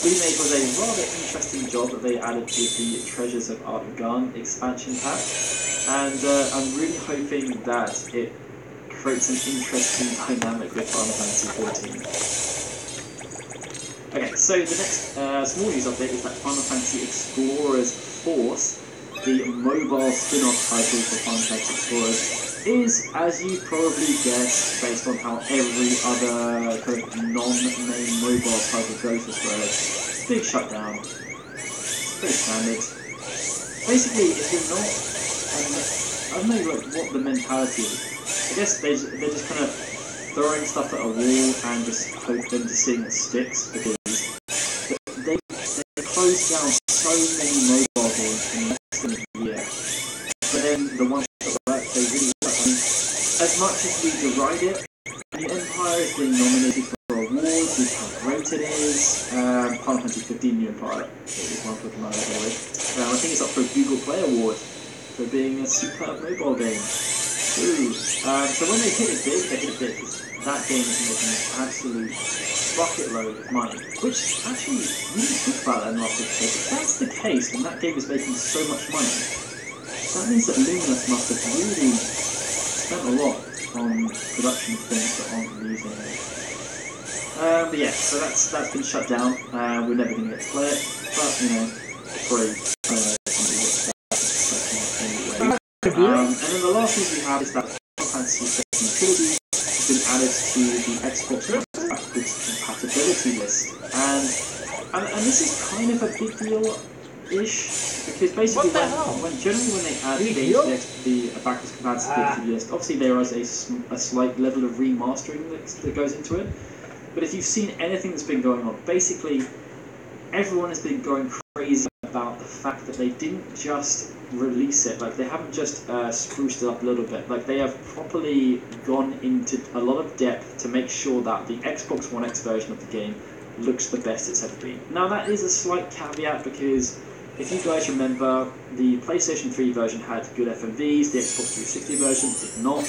Blue Mage was a rather interesting job that they added with the Treasures of Artagan expansion pack, and I'm really hoping that it creates an interesting dynamic with Final Fantasy XIV. Okay, so the next small news update is that Final Fantasy Explorers Force, the mobile spin-off title for Final Fantasy Explorers, is, as you probably guessed, based on how every other kind of non-main mobile title goes this way, big shutdown. It's pretty standard. Basically, if you're not, I don't know what the mentality is. I guess they're just kind of throwing stuff at a wall and just hope them to see it sticks, because they closed down so many mobile games in less than a year. But then the ones that work, they really work. I mean, as much as we deride it, the Empire is being nominated for awards with how great it is. Final Fantasy 15 New Empire is one for the night, by the way. I think it's up for a Google Play Award for being a superb mobile game. Ooh. So when they hit it big, because that game is making an absolute bucket load of money. Which, actually, we didn't talk about that in the last episode. If that's the case, and that game is making so much money, that means that Luminous must have really spent a lot on production of things that aren't releasing it. But yeah, so that's been shut down. We're never going to get to play it, but you know, probably somebody gets that anyway. And then the last news we have is that Final Fantasy VII Trilogy has been added to the Xbox backwards compatibility list, and this is kind of a big deal-ish, because basically when they add games to the backwards compatibility list, obviously there is a slight level of remastering that goes into it. But if you've seen anything that's been going on, basically everyone has been going crazy about the fact that they didn't just release it, like they haven't just spruced it up a little bit, like they have properly gone into a lot of depth to make sure that the Xbox One X version of the game looks the best it's ever been. Now that is a slight caveat, because if you guys remember, the PlayStation 3 version had good FMVs, the Xbox 360 version did not.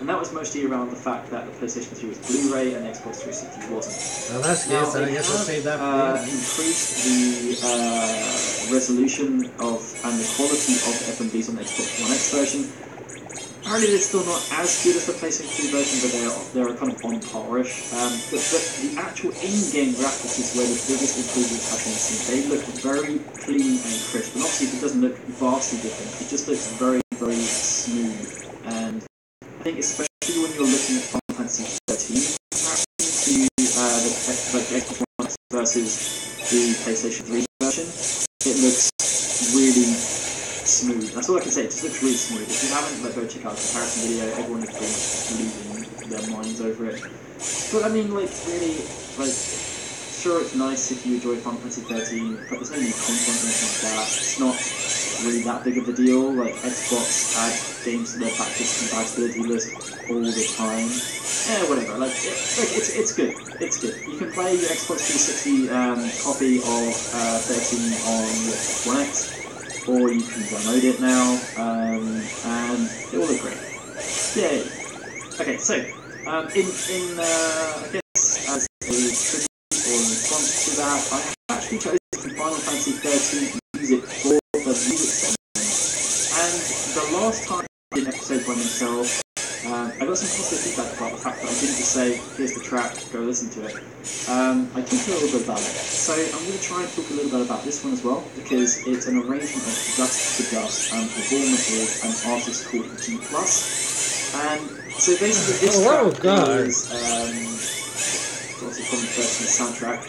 And that was mostly around the fact that the PlayStation 3 was Blu-ray and the Xbox 360 wasn't. Well, that's good, so I guess I'll save that for increased the resolution and the quality of the FMVs on the Xbox One X version. apparently they're still not as good as the PlayStation 3 version, but they're kind of on par-ish. But the actual in-game graphics is where the biggest improvements have been seen. They look very clean and crisp, and obviously it doesn't look vastly different. It just looks very, very smooth. And I think especially when you're looking at Final Fantasy 13 to the Xbox One versus the PlayStation 3 version, it looks really smooth. That's all I can say. It just looks really smooth. If you haven't, go check out the comparison video. Everyone is pretty much losing their minds over it. But I mean, really, sure, it's nice if you enjoy Final Fantasy 13, but there's no new content or anything like that. It's not really that big of a deal. Xbox add games to their backwards compatibility list all the time. Whatever. It's good. It's good. You can play your Xbox 360 copy of 13 on One X, or you can download it now, and it will look great. Yay! Okay, so I guess as a tribute or in response to that, I have actually chosen Final Fantasy 13 music for the music segment. And the last time I did an episode by myself, I got some positive feedback about the fact that I didn't just say, here's the track, go listen to it. I talked a little bit about it. So I'm going to try and talk a little bit about this one as well, because it's an arrangement of Dust to Dust, and performer is an artist called G+. And so basically this track is obviously from the 13 soundtrack,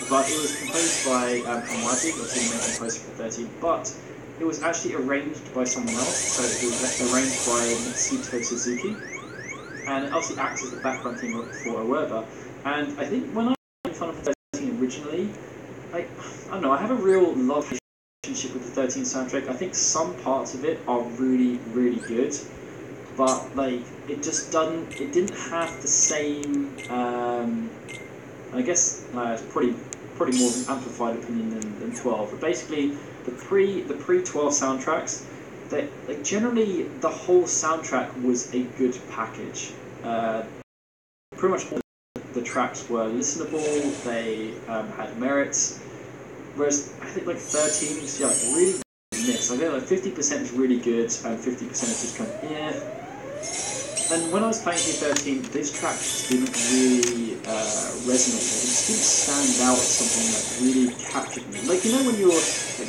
but it was composed by Hamwazi, obviously the main composer for 13, but it was actually arranged by someone else, so it was arranged by Mitsuto Suzuki, and it obviously acts as the background theme for Awerba. And I think when I played Final Fantasy 13 originally, I don't know, I have a real love relationship with the 13 soundtrack. I think some parts of it are really, really good, but it just didn't have the same, I guess it's probably more of an amplified opinion than 12, but basically the pre-12 soundtracks, generally the whole soundtrack was a good package. Pretty much all the tracks were listenable, they had merits, whereas I think 13 is really miss. I think 50% is really good and 50% is just kind of And when I was playing P13, this track just didn't really resonate. It just didn't stand out as something that really captured me. When you're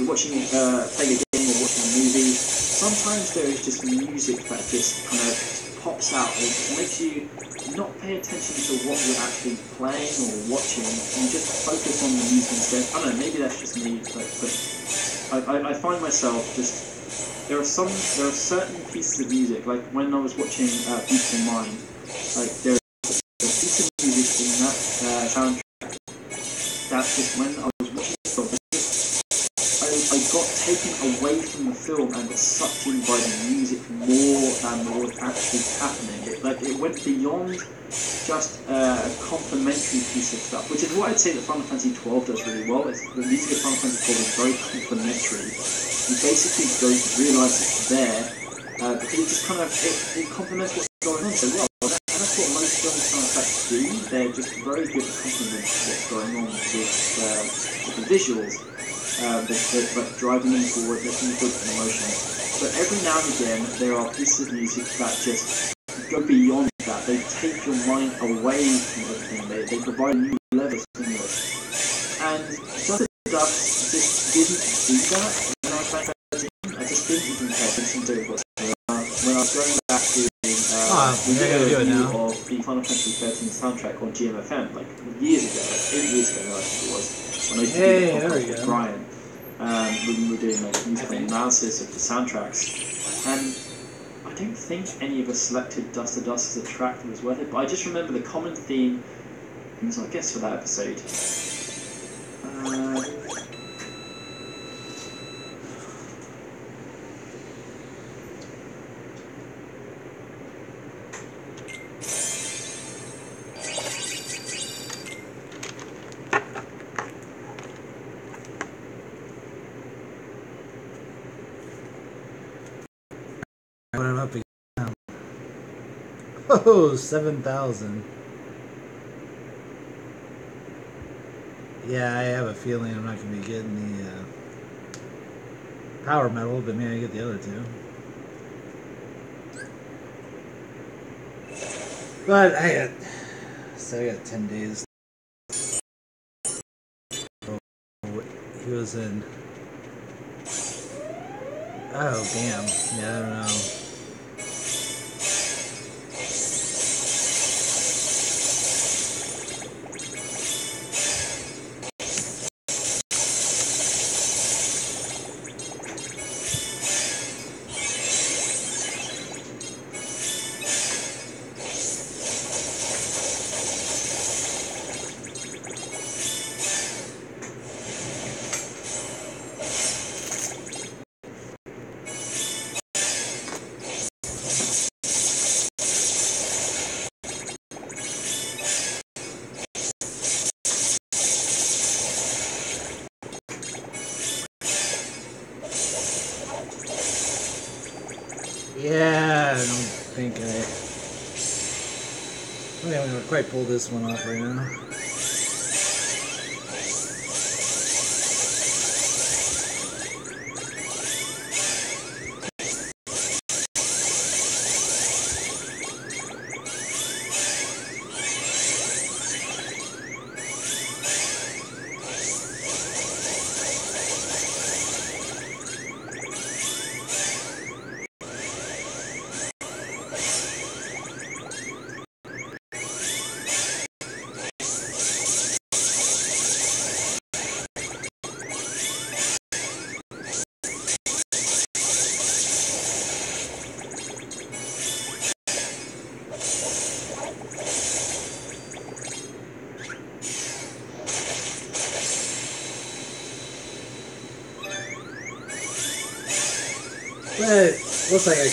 watching, playing a game or watching a movie, sometimes there is just music that just kind of pops out and it makes you not pay attention to what you're actually playing or watching, and just focus on the music instead. I don't know, maybe that's just me, but I find myself just... There are certain pieces of music, like when I was watching Beautiful Mind, there's a piece of music in that soundtrack that just when I was watching the film, I got taken away from the film and got sucked in by the music more than what was actually happening. It went beyond just a complementary piece of stuff, which is what I'd say that Final Fantasy 12 does really well. The music of Final Fantasy 12 is very complementary. You basically don't realise it's there because it just kind of it complements what's going on so well. And that's what most film soundtracks do. They're just very good at complementing what's going on with the visuals, driving them forward, letting you put an emotion. But every now and again, there are pieces of music that just go beyond that. They take your mind away from everything. They provide new levels of stimulus. And Dust just didn't do that. I just didn't even pay attention to it when I was going back to the review of the Final Fantasy 13 soundtrack on GMFM, years ago, 8 years ago, I think it was, when I used to do the podcast with Brian, when we were doing musical analysis of the soundtracks, and I don't think any of us selected Dust to Dust as a track that was worth it, but I just remember the common theme. Who was our guest for that episode? What I'm up against now. Oh, 7,000. Yeah, I have a feeling I'm not going to be getting the power medal, but maybe I get the other two. But I got 10 days. He was in. Oh damn! Yeah, I don't know. Yeah, I don't think I'm gonna quite pull this one off right now. But looks like I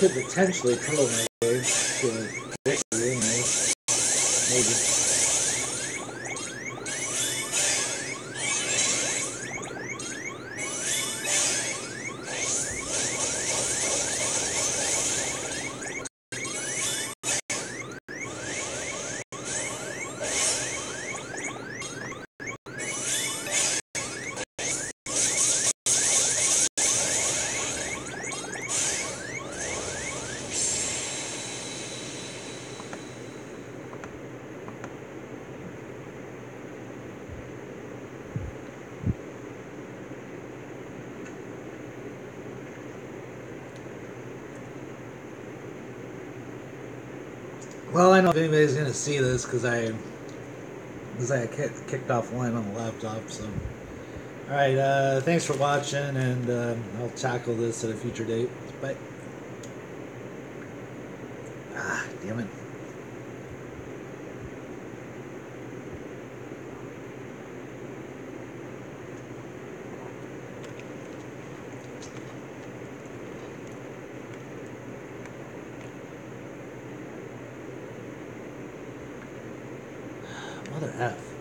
could potentially troll my way to a victory anyway. Maybe. Well, I know if anybody's gonna see this because I kicked offline on the laptop. So, all right. Thanks for watching, and I'll tackle this at a future date. Bye. Ah, damn it. Mother F.